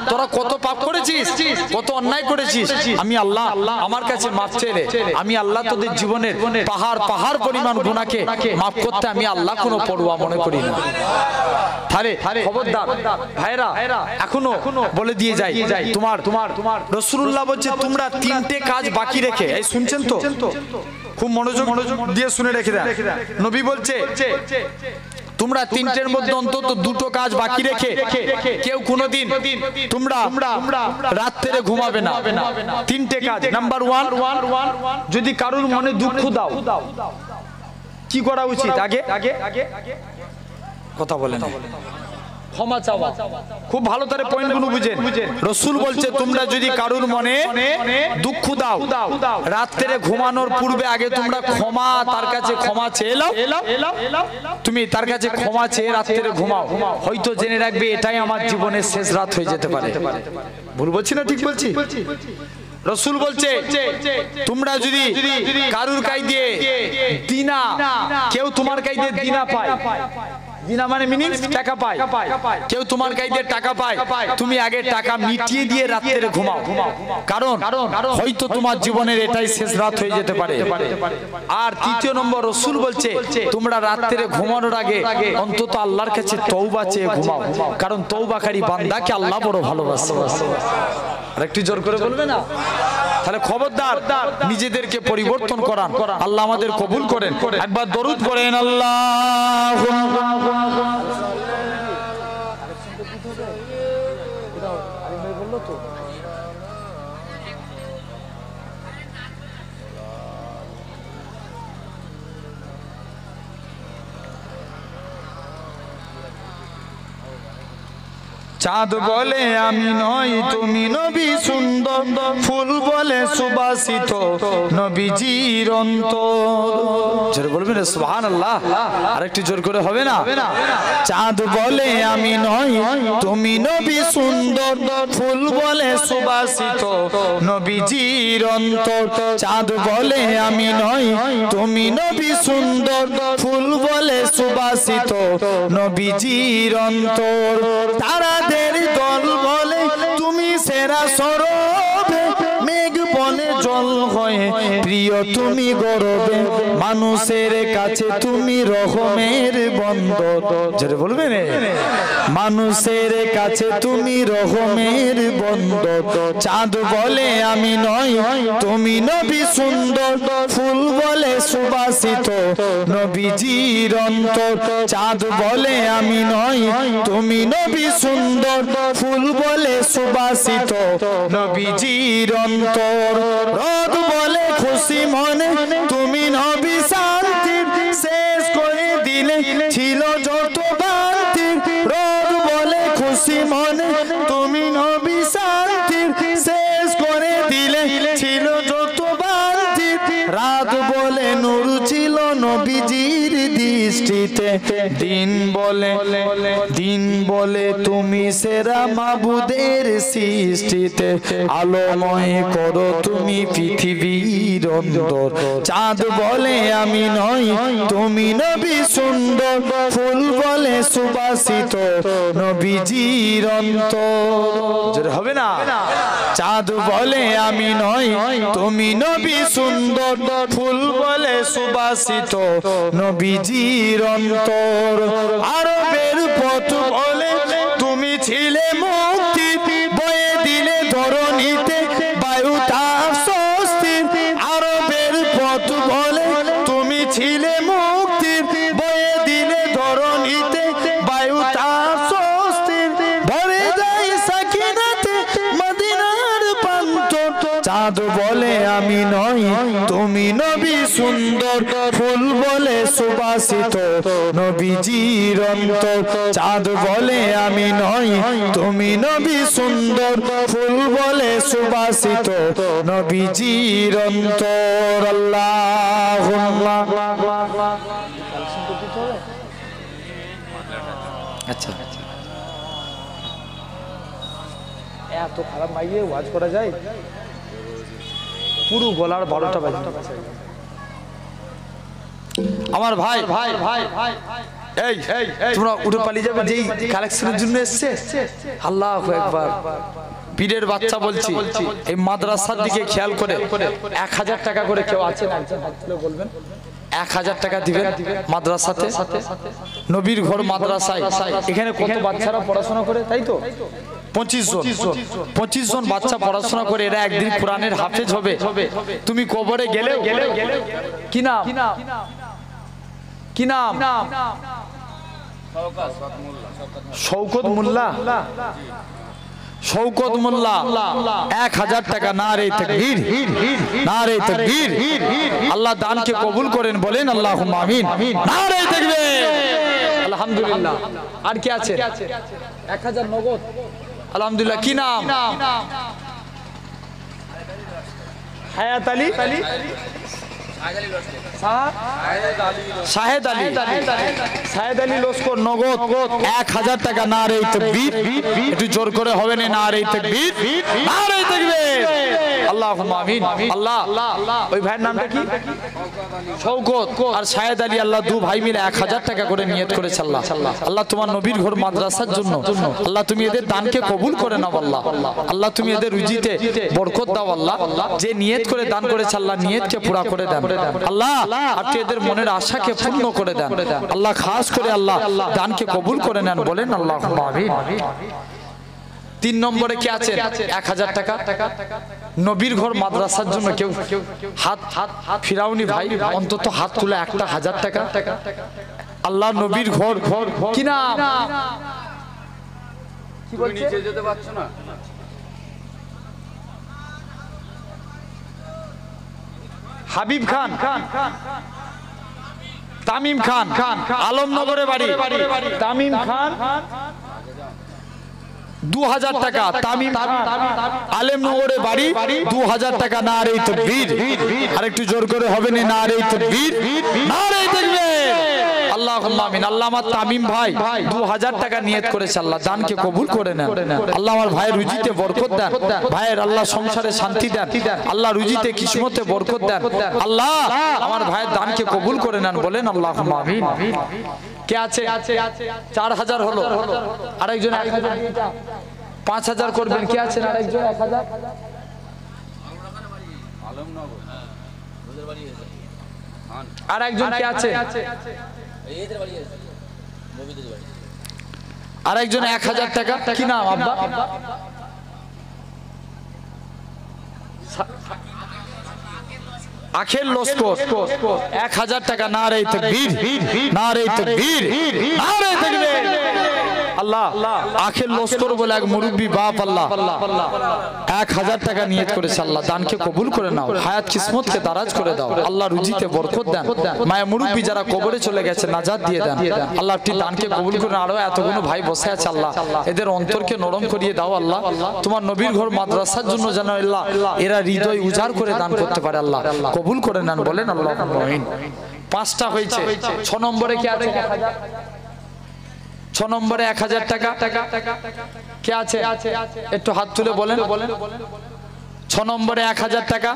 তোরা কত পাপ করেছিস, কত অন্যায় করেছিস, আমি আল্লাহ আমার কাছে মাফ চেয়ে আমি আল্লাহ তোদের জীবনের পাহাড় পাহাড় পরিমাণ গুনাহকে মাফ করতে আমি আল্লাহ কোনো পরোয়া মনে করি না। তাহলে খবরদার ভাইরা, এখনো বলে দিয়ে যাই, তোমার রাসূলুল্লাহ বলছে তোমরা তিনটে কাজ বাকি রেখে, এই শুনছেন তো, খুব মনোযোগ দিয়ে শুনে রেখে দেন। নবী বলছে তোমরা তিনটের মধ্যে অন্তত দুটো কাজ বাকি রেখে কেউ কোনোদিন তোমরা রাত্রে ঘুমাবে না। তিনটে কাজ। নাম্বার 1, যদি কারোর মনে দুঃখ দাও কি করা উচিত? আগে কথা বলেন, ক্ষমা চাওয়া। খুব ভালো করে পয়েন্টগুলো বুঝেন। রাসূল বলছে তোমরা যদি কারোর মনে দুঃখ দাও রাত্রে ঘুমানোর পূর্বে আগে তোমরা ক্ষমা, তার কাছে ক্ষমা চেয়ে নাও। তুমি তার কাছে ক্ষমা চেয়ে রাত্রে ঘুমাও, হয়তো জেনে রাখবে এটাই আমার জীবনের শেষ রাত হয়ে যেতে পারে। ভুল বলছি না ঠিক বলছি? রাসূল বলছে তোমরা যদি কারুর কাই দিয়ে দিনা, কেউ তোমার কাই দিয়ে দিনা পায়, দিনা মানে মিনিং টাকা পায়, কেউ তোমার কাই দিয়ে টাকা পায়, তুমি আগে টাকা মিটিয়ে দিয়ে রাত্রে ঘুমাও, কারণ হয়তো তোমার জীবনের এটাই শেষ রাত হয়ে যেতে পারে। আর তৃতীয় নম্বর, রাসূল বলছে তোমরা রাত্রে ঘুমানোর আগে অন্তত আল্লাহর কাছে তওবা চেয়ে ঘুমাও, কারণ তওবাকারী বান্দাকে আল্লাহ বড় ভালোবাসে। আর একটু জোর করে বলবে না? তাহলে খবরদার নিজেদেরকে পরিবর্তন করান। আল্লাহ আমাদের কবুল করেন। একবার দরুদ পড়েন আল্লাহুম্মা। চাঁদ বলে আমি নই তুমি নবী সুন্দর, ফুল বলে সুবাসিত নবীজির অন্তর। জোরে বলবেন সুবহানাল্লাহ। আরেকটু জোর করে হবে না? চাঁদ বলে আমি নই তুমি নবী সুন্দর, ফুল বলে সুবাসিত নবীজির অন্তর। চাঁদ বলে আমি নই তুমি নবী সুন্দর, ফুল বলে সুবাসিত নবীজির অন্তর। তারাদের দল বলে তুমি সেরা সরবে, মেঘ বনে জল হয়ে প্রিয় তুমি গরবে, মানুষের কাছে তুমি রহমের বন্দর। যেটা বলবেন, মানুষের কাছে তুমি রহমের বন্দর। চাঁদ বলে আমি নই তুমি নবী সুন্দর, ফুল বলে সুবাসিত নবীজির অন্তর। চাঁদ বলে আমি নই তুমি নবী সুন্দর, ফুল বলে সুবাসিত নবীজির অন্তর। রোদ বলে খুশি মনে তুমি নবী শান্তির, শেষ করে দিলে ছিল যত বান্তি। রোদ বলে খুশি মনে তুমি নবী শান্তির, শেষ করে দিলে ছিল যত বান্তি। রাত বলে নূর ছিল নবীজির দৃষ্টিতে, দিন বলে তুমি সেরা মাবুদের সৃষ্টিতে। আলোময় করো তুমি পৃথিবীর অন্তর। চাঁদ বলে আমি নই তুমি নবী সুন্দর, ফুল বলে সুবাসিত নবীজির অন্তর। হবে না? চাঁদ বলে আমি নই তুমি নবী সুন্দর, ফুল বলে সুবাসিত নবীজির অন্তর। আরবের পথ বলে তুমি ছিলে মুক্তি, বয়ে দিলে ধরণীতে বায়ু তাপ স্বস্তি। আরবের পথ বলে তুমি ছিলে মুক্তি, বয়ে দিলে ধরণীতে বায়ু তাপ স্বস্তি। ভরে যায় সাকিনাতে মদিনার প্রান্ত। চাঁদ বলে আমি নই তুমি নবী সুন্দর, ফুল বলে সুবাসিত নবীজির অন্তর। চাঁদ বলে আমি নই তুমি নবী সুন্দর, ফুল বলে সুবাসিত নবীজির অন্তর। আল্লাহুম্মা। আচ্ছা, এত খারাপ মাইয়ে ওয়াজ করা যায়? পুরো গলার 12টা বাজে। আমার ভাই এই তোমরা উঠে পালিয়ে যাবে যেই কালেকশনের জন্য এসছে। আল্লাহু আকবার। পীরের বাচ্চা বলছি, এই মাদ্রাসার দিকে খেয়াল করে 1000 টাকা করে কেউ আছেন একজন হাত তুলে বলবেন 1000 টাকা দিবেন মাদ্রাসাতে, নবীর ঘর মাদ্রাসায়। এখানে কত বাচ্চারা পড়াশোনা করে, তাই তো 25 জন বাচ্চা পড়াশোনা করে, এরা একদিন কোরআনের হাফেজ হবে। তুমি কবরে গেলে কি নাম, কি নাম? শওকত মোল্লা। শওকত মোল্লা 1000 টাকা। নারে তাকবীর, নারে তাকবীর। আল্লাহ দানকে কবুল করেন, বলেন আল্লাহুম্মা আমিন। নারে তাকবীর। আলহামদুলিল্লাহ। আর কি আছে? 1000 নগদ। আলহামদুলিল্লাহ। কি নাম? হায়াত আলী, শাহেদ আলী, শাহেদ আলী লস্কর, নগদ 1000 টাকা। নারে তাকবীর। একটু জোর করে হবে না? নারে তাকবীর, নারে তাকবীর। আল্লাহুম্মা আমিন। আল্লাহ, ওই ভাইয়ের নামটা কি? শওকত আর শাহেদ আলী। আল্লাহ দু ভাই মিলে 1000 টাকা করে নিয়ত করেছে। আল্লাহ, আল্লাহ তোমার নবীর ঘর মাদ্রাসার জন্য আল্লাহ তুমি এদের দানকে কবুল করে নাও। আল্লাহ, আল্লাহ তুমি এদের রুজিতে বরকত দাও। আল্লাহ, যে নিয়ত করে দান করেছে আল্লাহ নিয়তকে পুরা করে দেন। আল্লাহ, আপনি এদের মনের আশাকে পূর্ণ করে দেন। আল্লাহ, খাস করে আল্লাহ দানকে কবুল করে নেন, বলেন আল্লাহুম্মা আমিন। 3 নম্বরে কি আছে? 1000 টাকা নবীর ঘর মাদ্রাসার জন্য। কেউ হাত ফিরাউনি ভাই, অন্তত হাত তুলে একটা 1000 টাকা। আল্লাহ নবীর ঘর, কি নাম? কি বলছে? নিচে যেতে পারছো না? হাবিব খান, তামিম খান, আলমনগরে বাড়ি। তামিম খান 2000 টাকা। তামিম আলেমনগরে বাড়ি, 2000 টাকা। নারে তাকবীর। আরেকটু জোর করে হবে না? নারে তাকবীর, নারে তাকবীর। আল্লাহুম্মা আমিন। আল্লাহ আমার তামিম ভাই 2000 টাকা নিয়ত করেছে। আল্লাহ দানকে কবুল করে নেন। আল্লাহ আমার ভাইয়ের রুজিতে বরকত দেন। ভাইয়ের আল্লাহ সংসারে শান্তি দেন। আল্লাহ রুজিতে কিসমতে বরকত দেন। আল্লাহ আমার ভাইয়ের দানকে কবুল করে নেন, বলেন আল্লাহুম্মা আমিন। কে আছে? 4000 হলো। আরেকজন 5000 করবেন। কে আছেন? আরেকজন 1000। আর একজন কে আছে? আর একজন 1000 টাকা। কি নাম আব্বা? আখের লস্কর 1000 টাকা। নারে তাকবীর, নারে তাকবীর, নারে তাকবীর। আল্লাহ, আখের লস্কর বলে এক মুরব্বী বাপ আল্লাহ 1000 টাকা নিয়ত করেছে। আল্লাহ দানকে কবুল করে নাও, হায়াত কিসমতকে দারাজ করে দাও। আল্লাহ রুজিতে বরকত দেন। মায়া মুরব্বী যারা কবরে চলে গেছে নাজাত দিয়ে দেন। আল্লাহ আপনি দানকে কবুল করে। আরো এতগুলো ভাই বসে আছে আল্লাহ, এদের অন্তরকে নরম করিয়ে দাও। আল্লাহ তোমার নবীর ঘর মাদ্রাসার জন্য যেন আল্লাহ এরা হৃদয় উজাড় করে দান করতে পারে। আল্লাহ কবুল করে নেন, বলেন আল্লাহুম্মা আমিন। 5টা হয়েছে। 6 নম্বরে কি আছে? 6 নম্বরে 1000 টাকা। কে আছে? একটু হাত তুলে বলেন। 6 নম্বরে 1000 টাকা।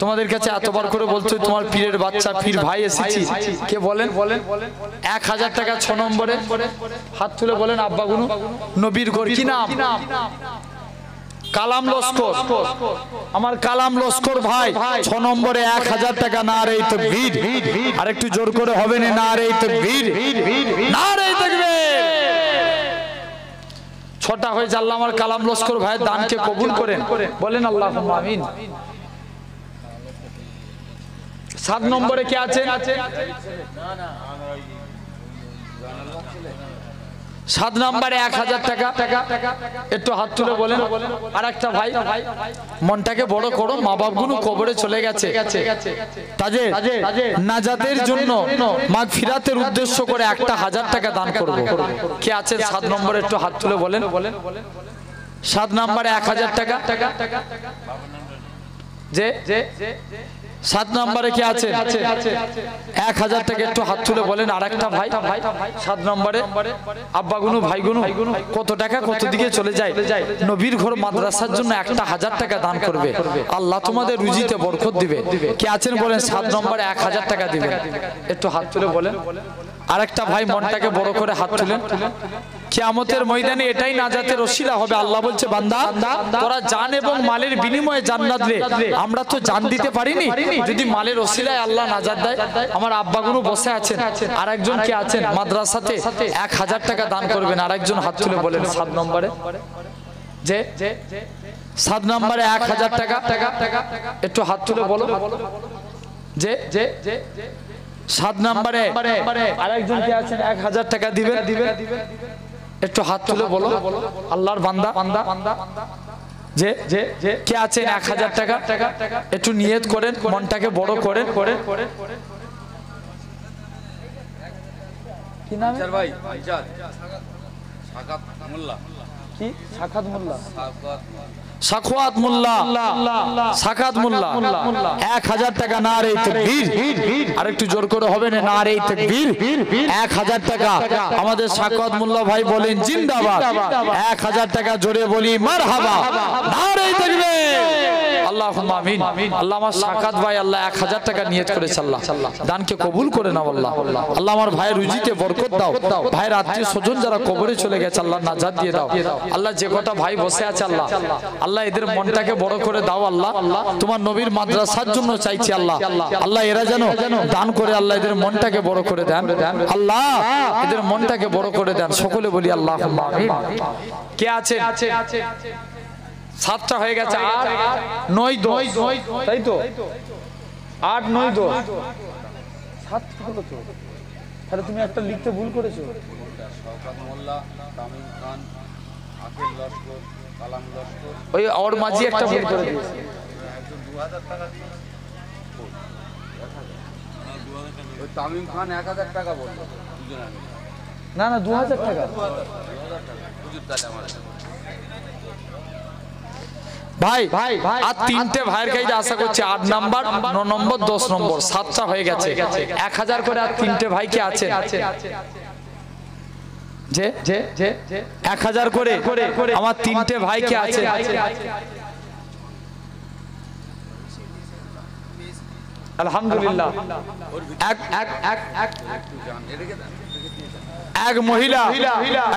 তোমাদের কাছে এতবার করে বলছো, তোমার পীরের বাচ্চা পীর ভাই এসেছি, কে বলেন? 1000 টাকা 6 নম্বরে। হাত তুলে বলেন আব্বাগুনু। নবীর ঘর, কি নাম? কালাম লস্কর। আমার কালাম লস্কর ভাই 6 নম্বরে 1000 টাকা। নারে তাকবীর। আর একটু জোর করে হবে না? নারে তাকবীর, নারে তাকবীর। 6টা হয়ে আল্লাহ আমার কালাম লস্কর ভাইয়ের দানকে কবুল করেন, বলেন আল্লাহুম্মা আমিন। 7 নম্বরে কে আছে? 7 নম্বরে 1000 টাকা। একটু হাত তুলে বলেন। আর একটা ভাই, মনটাকে বড় করো, মা বাপগুলো কবরে চলে গেছে, তাদের নাজাতের জন্য মাগফিরাতের উদ্দেশ্য করে একটা 1000 টাকা দান করব। কে আছে 7 নম্বরে? একটু হাত তুলে বলেন। 7 নম্বরে 1000 টাকা। যে 7 নম্বরে কে আছে? 1000 টাকা। একটু হাত তুলে বলেন। আর একটা ভাই 7 নম্বরে। আব্বাগুনু ভাইগুনু কত টাকা কত দিকে চলে যায়? নবীর ঘর মাদ্রাসার জন্য একটা 1000 টাকা দান করবে। আল্লাহ তোমাদের রুজিতে বরকত দিবে। কে আছেন বলেন? 7 নম্বরে 1000 টাকা দিবেন। একটু হাত তুলে বলেন। আর একটা ভাই মনটাকে বড় করে হাত তুলেন। কিয়ামতের ময়দানে এটাই নাজাতের ওসিলা হবে। আল্লাহ বলছে বান্দা তোরা জান এবং মালের বিনিময়ে জান্নাত রে, আমরা তো জান দিতে পারিনি, যদি মালের ওসিলায় আল্লাহ নাজাত দেয়। আমার আব্বাগুলো বসে আছেন, আর একজন কে আছেন মাদ্রাসাতে 1000 টাকা দান করবেন, আর একজন হাত তুলে বলেন 7 নম্বরে, যে 7 নম্বরে 1000 টাকা, একটু হাত তুলে বলো যে 7 নম্বরে আরেকজন কে আছেন 1000 টাকা দিবেন, একটু হাত তুলে বলো আল্লাহর বান্দা যে কে আছেন 1000 টাকা, একটু নিয়ত করেন, মনটাকে বড় করেন। কি নাম ভাই? কি সাখাত মোল্লা, সাখাওয়াত মোল্লা, সাখাত মোল্লা 1000 টাকা। নারে তাকবীর, আরেকটু জোর করে হবে না, নারে তাকবীর। 1000 টাকা আমাদের সাখাওয়াত মোল্লা ভাই বলেন জিন্দাবাদ। 1000 টাকা জোরে বলি মারহাবা, নারে তাকবীর, আল্লাহুম্মা আমিন। আল্লাহ আমার সাখাত ভাই আল্লাহ 1000 টাকা নিয়ত করেছে, আল্লাহ দানকে কবুল করে নাও আল্লাহ। আল্লাহ আমার ভাইয়ের রুজিতে বরকত দাও, ভাইয়ের আত্মীয় স্বজন যারা কবরে চলে গেছে আল্লাহ নাজাত দিয়ে দাও। আল্লাহ যে কটা ভাই বসে আছে আল্লাহ, আল্লাহ এদের মনটাকে বড় করে দাও আল্লাহ। তোমার নবীর মাদ্রাসার জন্য চাইছি আল্লাহ, আল্লাহ এরা যেন দান করে আল্লাহ এদের মনটাকে বড় করে দেন আল্লাহ, এদের মনটাকে বড় করে দেন। সকলে বলি আল্লাহুম্মা আমিন। কে আছে? 7টা হয়ে গেছে, 8 9 10, তাই তো 8 9 10 7 হলো তো, তাহলে তুমি একটা লিখতে ভুল করেছো। শওকত মোল্লা, তামিম খান, আকিল লস্কর, কালাম লস্কর, ওই ওর মাঝি একটা ভুল করে দিয়েছে। 2000 টাকা দিয়ে ওই তামিম খান 1000 টাকা বলল, না না 2000 টাকা হুজুর দাদা আমার ভাই। আর 3টে ভাইয়ের কাছে আশা করছি 8 নাম্বার 9 নম্বর 10 নম্বর 7টা হয়ে গেছে, 1000 করে। আর 3টে ভাই কে আছে যে 1000 করে আমার 3টে ভাই কে আছে? আলহামদুলিল্লাহ। এক মহিলা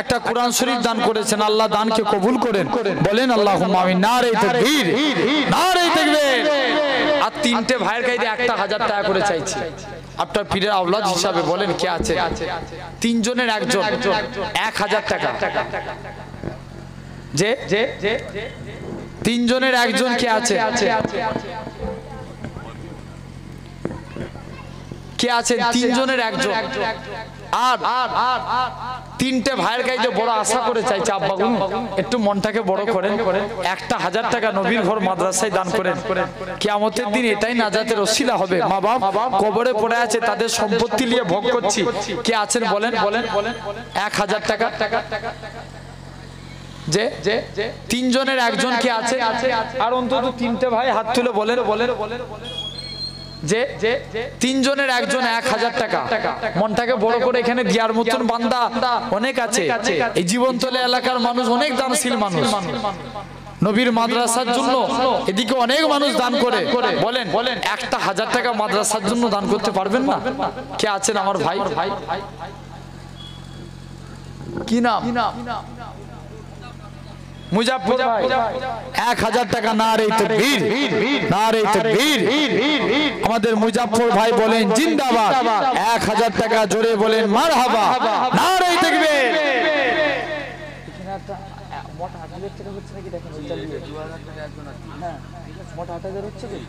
একটা কোরআন শরীফ দান করেছেন, আল্লাহ দানকে কবুল করেন, বলেন আল্লাহুম্মা আমিন। নারে তাকবীর, নারে তাকবীর। আর 3টে ভাইয়ের কাছে একটা 1000 টাকা করে চাইছি। আপনার পীরের আওলাদ হিসাবে বলেন কে আছে? 3 জনের একজন 1000 টাকা, যে 3 জনের একজন কে আছে? কে আছে? 3 জনের একজন। আর 3টে ভাইয়ের কাছে বড় আশা করে চাইছে, আব্বা গুনু একটু মনটাকে বড় করেন, একটা 1000 টাকা নবীর ঘর মাদ্রাসায় দান করেন। কিয়ামতের দিন এটাই নাজাতের ওসিলা হবে। মা বাপ কবরে পড়ে আছে, তাদের সম্পত্তি নিয়ে ভোগ করছি। কে আছেন বলেন? 1000 টাকা। যে 3 জনের একজন কে আছে? আর অন্তত 3টে ভাই হাত তুলে বলেন যে 3 জনের একজন 1000 টাকা। মনটাকে বড় করে এখানে দিয়ার মতন বান্দা অনেক আছে। এই জীবনতলে এলাকার মানুষ অনেক দানশীল মানুষ, নবীর মাদ্রাসার জন্য এদিকে অনেক মানুষ দান করে। বলেন একটা 1000 টাকা মাদ্রাসার জন্য দান করতে পারবেন না? কে আছেন আমার ভাই? কি নাম? মুজাফফর ভাই 1000 টাকা। নারে তাকবীর, নারে তাকবীর। আমাদের মুজাফফর ভাই বলেন জিন্দাবাদ। 1000 টাকা জোরে বলেন মারহাবা, নারে তাকবীর। এখানে একটা মোটা 8000 টাকা হচ্ছে নাকি দেখেন, ওইটা দিয়ে 2000 টাকা একজন আছে। হ্যাঁ মোটা 8000 হচ্ছে কি?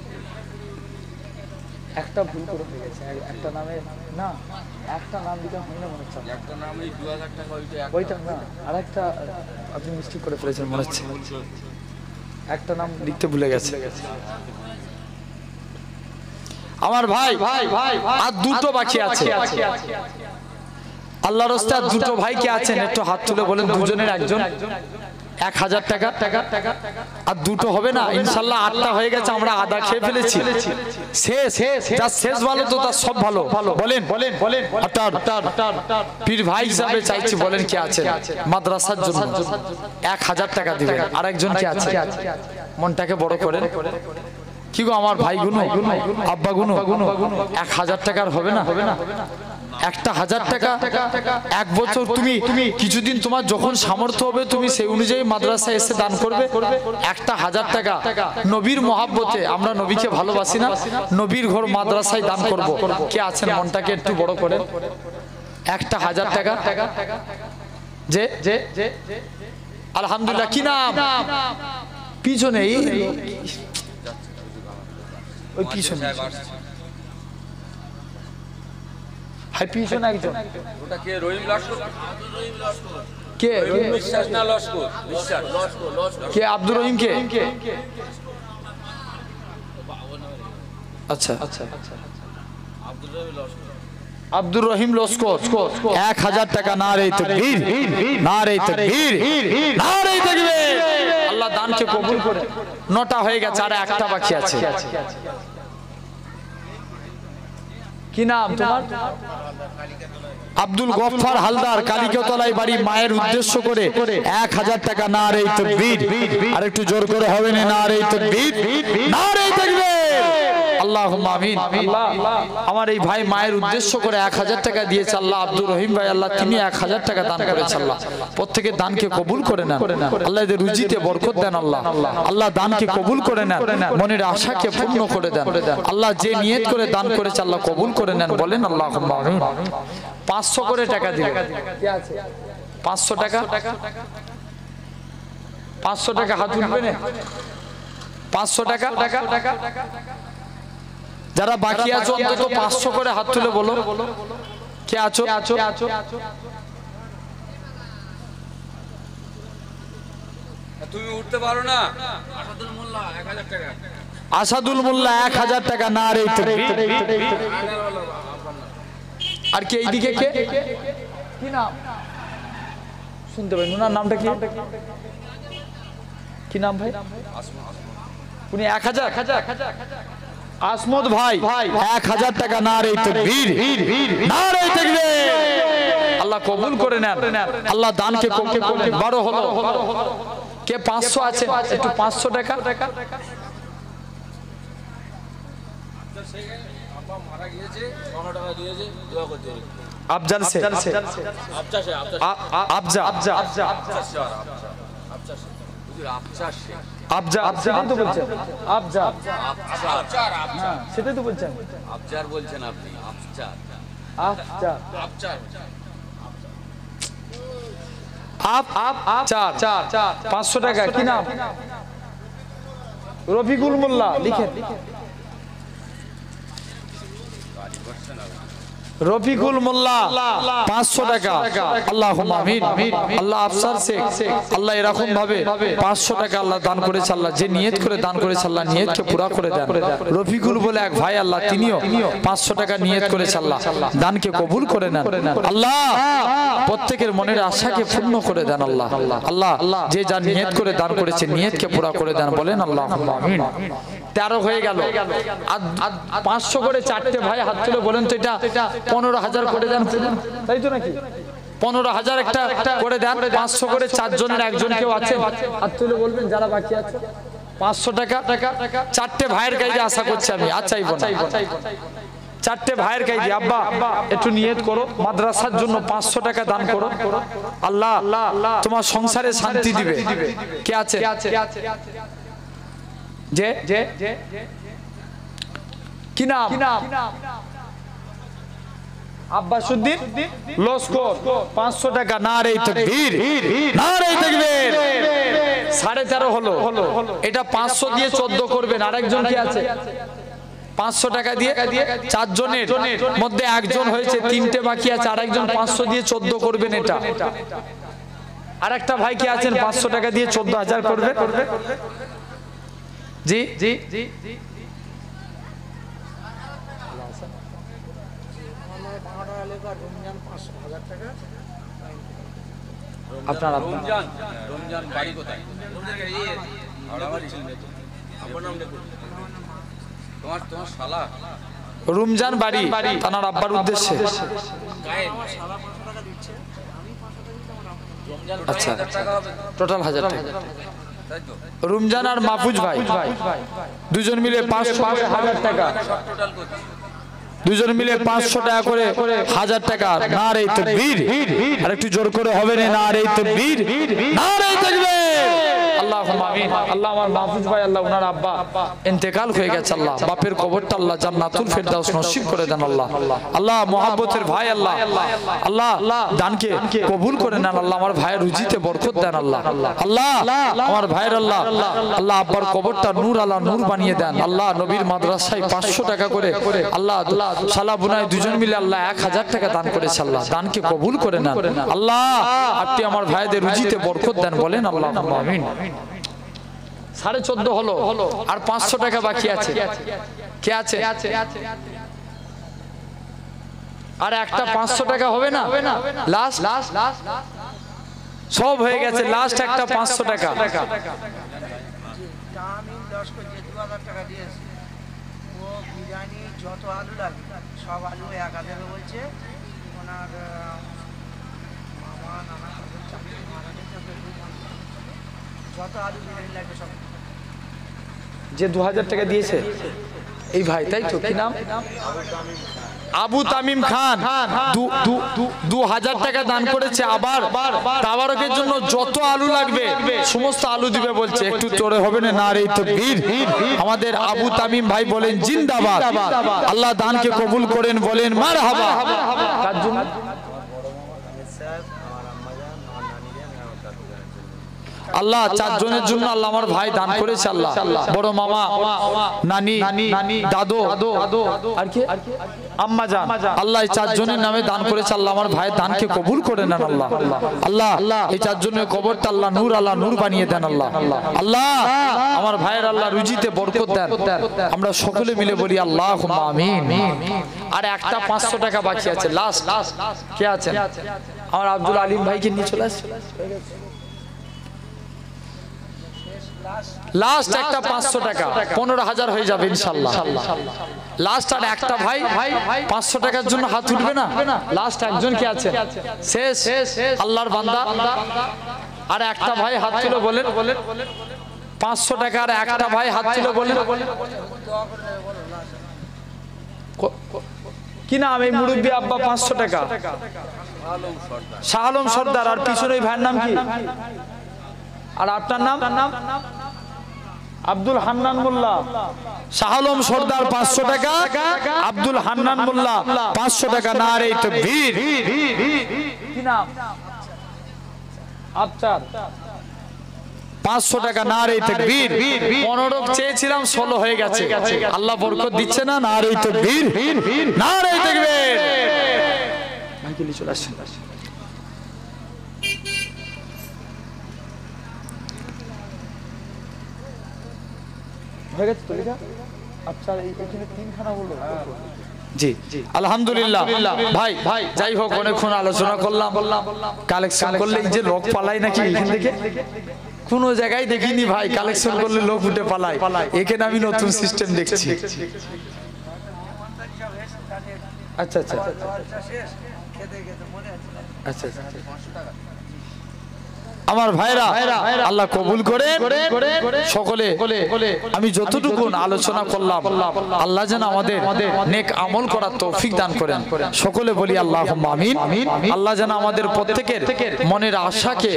একটা ভুল করে হয়ে গেছে, একটা নামে না, একটা নাম দিতে হয় না মনে হচ্ছে। একটা নামে 2000 টাকা, ওইটা না, আরেকটা আপনি মিস্টেক করে ফেলেছেন মনে হচ্ছে। একটা নাম লিখতে ভুলে গেছে আমার ভাই। আর 2টো বাকি আছে, আল্লাহর রাস্তায় আর 2টো ভাই কে আছেন? একটু হাত তুলে বলেন। 2 জনের একজন 1000 টাকা। আর 2টো হবে না ইনশাআল্লাহ। 8টা হয়ে গেছে, আমরা আদা খেয়ে ফেলেছি। শেষ ভালো তো তার সব ভালো। বলেন পীর ভাই হিসাবে চাইছি, বলেন কে আছে মাদ্রাসার জন্য 1000 টাকা দিবেন? আর একজন কে আছে? মনটাকে বড় করেন। কি গো আমার ভাই গুনো, আব্বা গুনো, 1000 টাকার হবে না? একটা 1000 টাকা এক বছর তুমি কিছুদিন তোমার যখন সামর্থ্য হবে তুমি সেই অনুযায়ী মাদ্রাসায় এসে দান করবে। একটা 1000 টাকা নবীর মহাব্বতে, আমরা নবীকে ভালোবাসি না, নবীর ঘর মাদ্রাসায় দান করব। কে আছেন মনটাকে একটু বড় করে? একটা 1000 টাকা যে আলহামদুলিল্লাহ। কি নাম? পিছনে ওই পিছনে হাই পিছনে একজন ওটা কে? রহিম লস্কর। কে? বিশ্বাস না লস্কর? বিশ্বাস। কে? আব্দুর রহিম কে? আচ্ছা আব্দুর রহিম লস্কর 1000 টাকা। নারে তাকবীর, নারে তাকবীর, নারে তাকবীর। আল্লাহ দানকে কবুল করে। 9টা হয়ে গেছে, আর একটা বাকি আছে। কি নাম তোমার? আব্দুল গফফার হালদার, কালিকাতলায় বাড়ি। মায়ের উদ্দেশ্য করে 1000 টাকা। নারে তাকবীর। আর একটু জোর করে হবে না? নারে তাকবীর, নারে তাকবীর। আল্লাহুম্মা আমিন। আল্লাহ আমার এই ভাই মায়ের উদ্দেশ্য করে 1000 টাকা দিয়েছে। আল্লাহ আব্দুর রহিম ভাই, আল্লাহ তিনি 1000 টাকা দান করেছেন। আল্লাহ প্রত্যেকের দানকে কবুল করে নেন। আল্লাহ এদের রুজিতে বরকত দেন। আল্লাহ আল্লাহ দানকে কবুল করে নেন, মনের আশাকে পূর্ণ করে দেন। আল্লাহ যে নিয়ত করে দান করেছে আল্লাহ কবুল করে নেন। বলেন আল্লাহুম্মা আমিন। 500 করে টাকা দিবেন। কে আছে? 500 টাকা। 500 টাকা হাত উঠবেন। 500 টাকা। যারা বাকি আছো অন্তত 500 করে হাত তুলে বলো কে আছো? তুমি উঠতে পারো না? আসাদুল মোল্লা 1000 টাকা। আসাদুল মোল্লা 1000 টাকা। নারে তাকবীর। আর কে এইদিকে? কে? কি নাম শুনতে পাই? ওনার নামটা কি? কি নাম ভাই? উনি 1000। আসমত ভাই 1000 টাকা। নারে তাকবীর, নারে তাকবীর। আল্লাহ কবুল করে নেন। আল্লাহ দানকে কবুল করে। 12 হলো। কে 500 আছে? একটু 500 টাকা। আব্বা মারা গিয়েছে, 500 টাকা দিয়েছে, দোয়া করতে। আফজাল সে আফজা সেটাই তো বলছেন। আফজা সেটাই তো বলছেন। আফজার বলছেন আপনি? আফজার। আফজা আফজার। চার 500 টাকা। কি নাম? রফিকুল মোল্লা। লিখেন রফিকুল মোল্লা 500 টাকা। আল্লাহুম্মা আমিন। আল্লাহ আফসার শেখ আল্লাহ এরকম ভাবে 500 টাকা আল্লাহ দান করেছে। আল্লাহ যে নিয়ত করে দান করেছে আল্লাহ নিয়তকে পুরা করে দেন। রফিকুল বলে এক ভাই, আল্লাহ তিনিও 500 টাকা নিয়ত করেছে। আল্লাহ দানকে কবুল করে নেন। আল্লাহ প্রত্যেকের মনের আশাকে পূর্ণ করে দেন। আল্লাহ আল্লাহ যে যা নিয়ত করে দান করেছে নিয়তকে পুরা করে দেন। বলেন আল্লাহুম্মা আমিন। 13 হয়ে গেল। 500 করে 4টে ভাই হাত তুলে বলেন তো এটা 15,000 করে দেন, তাই তো নাকি? 15,000 একটা করে দেন। 500 করে 4 জনের একজন কেউ আছে হাত তুলে বলবেন যারা বাকি আছে। 500 টাকা 4টে ভাইয়ের কাছে আশা করছি আমি। আচ্ছা 4টে ভাইয়ের কাছে আব্বা একটু নিয়ত করো, মাদ্রাসার জন্য 500 টাকা দান করো। আল্লাহ তোমার সংসারে শান্তি দিবে। কে আছে? যে কি নাম? আব্বাসউদ্দিন লস্কর 500 টাকা। নারে তাকবীর, নারে তাকবীর। 13.5 হলো। এটা 500 দিয়ে 14 করবেন। আরেকজন কি আছে? 500 টাকা দিয়ে 4 জনের মধ্যে একজন হয়েছে, 3টে বাকি আছে। আরেকজন 500 দিয়ে 14 করবেন। এটা আরেকটা ভাই কি আছেন? 500 টাকা দিয়ে 14,000 করবেন। জি আপনার রমজান বাড়ি কোথায়? তোমার শালা রমজান বাড়ি তার আব্বার উদ্দেশ্যে। আচ্ছা টোটাল 1000 টাকা। রমজান আর মাহফুজ ভাই দুজন মিলে 500 1000 টাকা। দুজন মিলে 500 টাকা করে 1000 টাকা। নারে তাকবীর, আর একটু জোর করে হবে না? নারে তাকবীর, নারে তাকবীর। আল্লাহুম্মা আমিন। আল্লাহ আমার মাহফুজ ভাই, আল্লাহ ওনার আব্বা ইন্তেকাল হয়ে গেছে, আল্লাহ বাপের কবরটা আল্লাহ জান্নাতুল ফেরদাউস নসিব করে দেন আল্লাহ। আল্লাহ মুহাব্বতের ভাই, আল্লাহ আল্লাহ দানকে কবুল করে নেন আল্লাহ। আমার ভাইয়ের রুজিতে বরকত দেন আল্লাহ। আল্লাহ আমার ভাইয়ের আল্লাহ আল্লাহ আব্বার কবরটা নূর আল্লাহ নূর বানিয়ে দেন আল্লাহ। নবীর মাদ্রাসায় 500 টাকা করে আল্লাহ শালা বুনাই দুজন মিলে আল্লাহ 1000 টাকা দান করেছে আল্লাহ। দানকে কবুল করে নেন আল্লাহ। আপনি আমার ভাইদের রুজিতে বরকত দেন, বলেন আল্লাহুম্মা আমিন। 14.5 হলো, আর 500 টাকা বাকি আছে। কে আছে? আর একটা 500 টাকা হবে না? লাস্ট সব হয়ে গেছে, লাস্ট একটা 500 টাকা। যত আলু লাগে সব আলু 1000 বলছে ওনার মামা নানা যত আলু লাগে সব। যে 2000 টাকা দিয়েছে এই ভাই, তাই তো? কি নাম? আবু তামিম খান 2000 টাকা দান করেছে। আবার তাবারকের জন্য যত আলু লাগবে সমস্ত আলু দিবে বলছে। একটু চড়ে হবে না? নারে তাকবীর। আমাদের আবু তামিম ভাই বলেন জিন্দাবাদ। আল্লাহ দানকে কবুল করেন, বলেন মারহাবা। কার জন্য? আল্লাহ 4 জনের জন্য আল্লাহ আমার ভাই দান করেছে আল্লাহ। বড় মামা, নানি, দাদু, আর কি আম্মা জান, আল্লাহ এই 4 জনের নামে দান করেছে আল্লাহ। আমার ভাই দানকে কবুল করে নেন আল্লাহ। আল্লাহ এই 4 জনের কবরটা আল্লাহ নূর বানিয়ে দেন আল্লাহ। আল্লাহ আমার ভাইয়ের আল্লাহ রুজিতে বরকত দেন। আমরা সকলে মিলে বলি আল্লাহুম্মা আমিন। আর একটা 500 টাকা বাকি আছে, লাস্ট। কে আছেন? আমার আব্দুল আলিম ভাইকে নিয়ে চলে আসছে। লাস্ট একটা 500 টাকা, 15,000 হয়ে যাবে ইনশাআল্লাহ। লাস্ট আর একটা ভাই 500 টাকার জন্য হাত উঠবে না? লাস্ট একজন কি আছে? শেষ আল্লাহর বান্দা। আর একটা ভাই হাত তুলে বলেন 500 টাকা। আর একটা ভাই হাত তুলে বলেন কি নাম? এই মুরব্বী আব্বা 500 টাকা। শাহ আলম সর্দার। আর পিছনে ভাইয়ের নাম কি? আর আপনার নাম? আব্দুল হান্নান মোল্লা। শাহ আলম সর্দার 500 টাকা, আব্দুল হান্নান মোল্লা 500 টাকা। নারে তাকবীর। কি নাম? আচ্ছা 500 টাকা। নারে তাকবীর। 15 চেয়েছিলাম, 16 হয়ে গেছে। আল্লাহ বরকত দিচ্ছে না? নারে তাকবীর, নারে তাকবীর। ভাইকে নিয়ে চলে আসছেন। হয়ে গেছে তো লেখা? আচ্ছা এখানে 3খানা হলো। জি আলহামদুলিল্লাহ। ভাই যাই হোক, অনেকক্ষণ আলোচনা করলাম। কালেকশন করলে যে লোক পালাই নাকি এখান থেকে কোনো জায়গায় দেখিনি ভাই। কালেকশন করলে লোক উঠে পালায়, এখানে আমি নতুন সিস্টেম দেখছি। আচ্ছা আচ্ছা আচ্ছা আমার ভাইরা আল্লাহ কবুল করে সকলে। আমি যতটুকু আলোচনা করলাম আল্লাহ যেন আমাদের নেক আমল করার তৌফিক দান করেন। সকলে বলি আল্লাহুম্মা আমিন। আল্লাহ যেন আমাদের প্রত্যেকের মনের আশাকে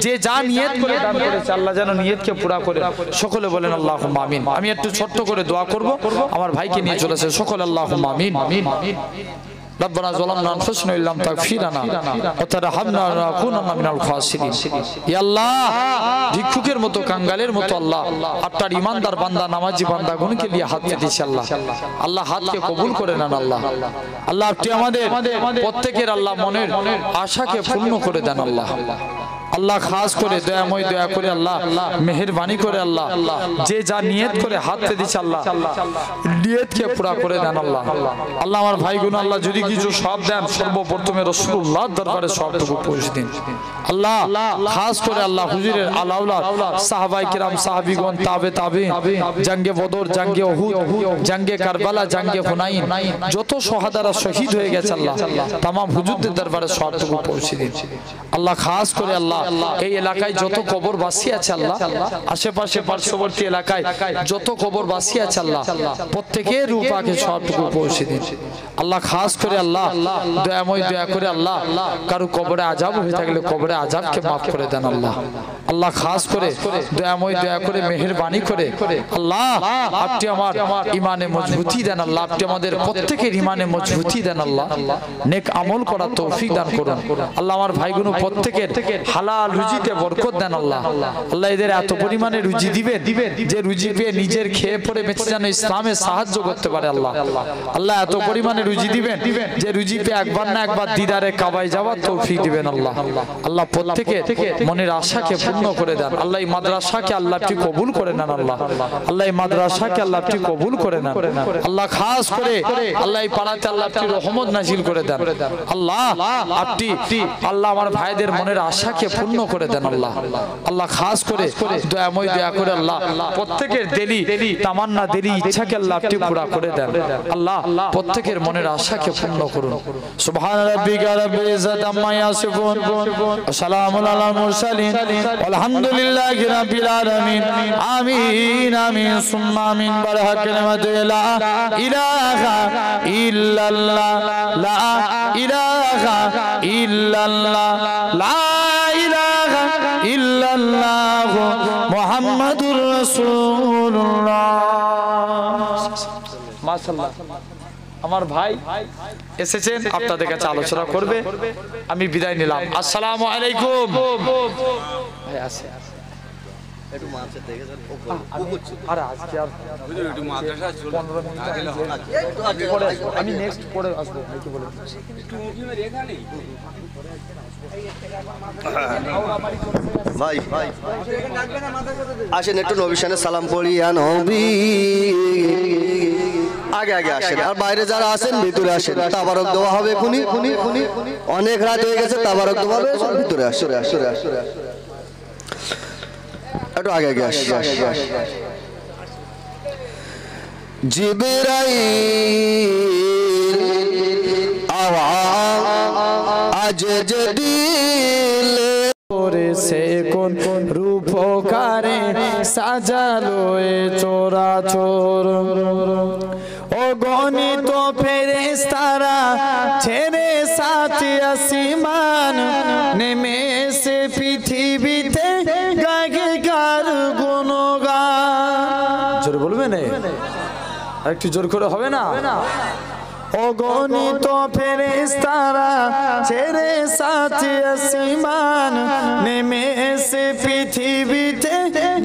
যে যা নিয়ত করে দান করেছে আল্লাহ যেন নিয়তকে পুরা করে। সকলে বলেন আল্লাহুম্মা আমিন। আমি একটু ছোট্ট করে দোয়া করব, আমার ভাইকে নিয়ে চলেছে। সকলে আল্লাহুম্মা আমিন। ربنا ظلمنا انفسنا ان لم تغفر لنا وترحمنا لنكونن من الخاسرين। ইয়া আল্লাহ, ভিক্ষুকের মতো কাঙ্গালের মতো আল্লাহ আপনার ইমানদার বান্দা নামাজি বান্দাগণকে নিয়ে হাত পেতেছি আল্লাহ। আল্লাহ হাতকে কবুল করে নেন আল্লাহ। আল্লাহ আপনি আমাদের প্রত্যেকের আল্লাহ মনের আশাকে পূর্ণ করে দেন আল্লাহ। আল্লাহ খাস করে দয়াময় দয়া করে আল্লাহ মেহেরবানি করে আল্লাহ যে যা নিয়ত করে হাত পেতেছি আল্লাহ নিয়তকে পুরা করে দেন আল্লাহ। আল্লাহ আমার ভাইগুলো আল্লাহ যদি কিছু সব দেন সর্বপ্রথমে রাসূলুল্লাহর দরবারে সবটুকু পৌঁছে দিন আল্লাহ। খাস করে আল্লাহ হুজুরের আলাউলাদ সাহাবায়ে কিরাম সাহাবীগণ তাবে জঙ্গে বদর জঙ্গে উহুদ জঙ্গে কারবালা জঙ্গে হুনাইন যত শহাদারা শহীদ হয়ে গেছে আল্লাহ तमाम হুজুরদের দরবারে সবটুকু পৌঁছে দিন আল্লাহ। খাস করে আল্লাহ এই এলাকায় যত কবরবাসী আছে আল্লাহ, আশেপাশে পার্শ্ববর্তী এলাকায় যত কবরবাসী আছে আল্লাহ, প্রত্যেকের রূহ পাকে সবটুকু পৌঁছে দিন আল্লাহ। খাস করে আল্লাহ দয়াময় দয়া করে আল্লাহ কারো কবরে আযাব হয়ে থাকলে কবরে আযাবকে মাফ করে দেন আল্লাহ। আল্লাহ খাস করে দয়াময় দয়া করে মেহেরবানি করে আল্লাহ আপনি আমার ইমানে মজবুতি দেন আল্লাহ, আপনি আমাদের প্রত্যেকের ইমানে মজবুতি দেন আল্লাহ, নেক আমল করার তৌফিক দান করুন আল্লাহ। আমার ভাইগুলো প্রত্যেকের হালাল রুজিতে বরকত দেন আল্লাহ। আল্লাহ এদের এত পরিমাণে রুজি দিবেন যে রুজি পেয়ে নিজের খেয়ে পড়ে বেঁচে যেন ইসলামে সাহায্য করতে পারে আল্লাহ। আল্লাহ এত পরিমাণে রুজি দিবেন যে রুজি পেয়ে একবার না একবার দিদারে কাবায় যাওয়ার তৌফিক দিবেন আল্লাহ। আল্লাহ প্রত্যেকের মনের আশাকে পূর্ণ করে দেন আল্লাহ। এই মাদ্রাসাকে আল্লাহ আপনি কবুল করে নেন আল্লাহ। আল্লাহ এই মাদ্রাসাকে আল্লাহ আপনি কবুল করে নেন আল্লাহ। খাস করে আল্লাহ এই পাড়াতে আল্লাহ আপনি রহমত নাজিল করে দেন আল্লাহ। আপনি আল্লাহ আমার ভাইদের মনের আশাকে পূর্ণ করে দেন আল্লাহ। আল্লাহ খাস করে দয়াময় দয়া করে আল্লাহ প্রত্যেকের দিলি তামান্না দিলি ইচ্ছাকে আল্লাহ আপনি পুরা করে দেন আল্লাহ। প্রত্যেকের মনের আশাকে পূর্ণ করুন। সুবহান রাব্বিকা রাব্বিল ইজ্জাতি আম্মা ইয়াসিফুন ওয়া সালামুন আলাল মুরসালিন আলহামদুলিল্লাহি রাব্বিল আলামিন। আমিন আমিন সুম্মা আমিন। বারহাক কালিমাতু লা ইলাহা ইল্লাল্লাহ লা ইলাহা ইল্লাল্লাহ লা ইলাহা ইল্লাল্লাহ মুহাম্মাদুর রাসূলুল্লাহ। মাশাআল্লাহ আমার ভাই এসেছেন আপনাদের কাছে আলোচনা করবে, আমি বিদায় নিলাম। আসসালামু আলাইকুম। ভাই আসে একটু মাঝে দেখে যান। আরে আজকে আর একটু মাদ্রাসা চলে 15 মিনিট আগে পরে আমি নেক্সট পরে আসবো নাকি বলেন একটু মুখে রেখা নেই ভাই আসেন একটু নবী শানে সালাম পড়ি। ইয়া নবী আগে আগে আসেন, আর বাইরে যারা আছেন ভিতরে আসেন, তাবারক দেওয়া হবে। খুনি অনেক রাত হয়ে গেছে, তাবারক দেওয়া হবে। ভিতরে আসে একটু আগে আগে আসে। জিবরাইল আওয়াজ দিলে সে কোন রূপকারে সাজালো এ চরাচর, অগণিত ফেরেশতারা ছেড়ে সাত আসমান নেমে এসে পৃথিবীতে গায়ে গার গুণগান। জোরে বলবেন, একটু জোর করে হবে না? অগণিত ফেরেশতারা ছেড়ে সাত আসমান নেমে এসে পৃথিবীতে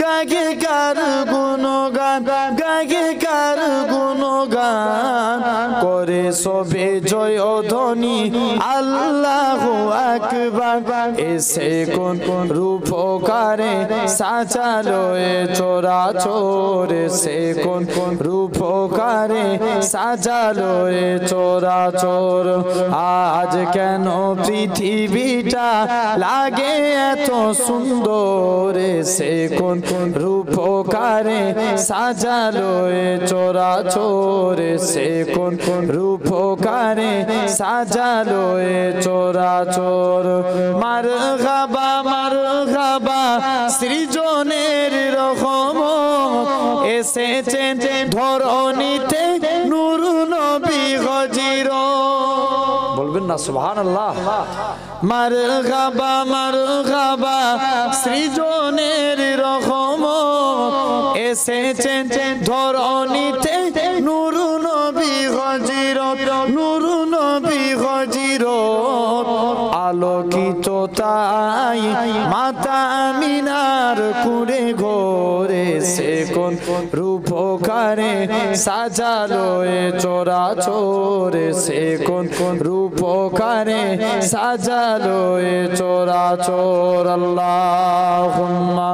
গায়ে গার গুণগান, গায়ে গার গুণগান করে সবে জয় ধ্বনি আল্লাহু আকবার। এসে কোন রূপকারে সাজালো এ চরাচর, এসে কোন রূপকারে সাজালো এ চরাচর। আজ কেন পৃথিবীটা লাগে এত সুন্দর, সে কোন রূপকারে সাজালো এ চরাচর, সে কোন রূপকারে সাজালো এ চরাচর। মারহাবা সৃজনের রহমত এসেছেন ধরণীতে নূর নবী হযরত। বলবেন না সুবহানাল্লাহ? মারহাবা সৃজনের রহমত এসেছেন ধরণীতে নূর নবী হযরত, নূর নবী হযরত। আলোকিত তাই মাতা আমিনার কুড়ে ঘরে, সে কোন রূপকারে সাজালো এ চরাচর, সে কোন রূপকারে সাজালো এ চরাচর। আল্লাহুম্মা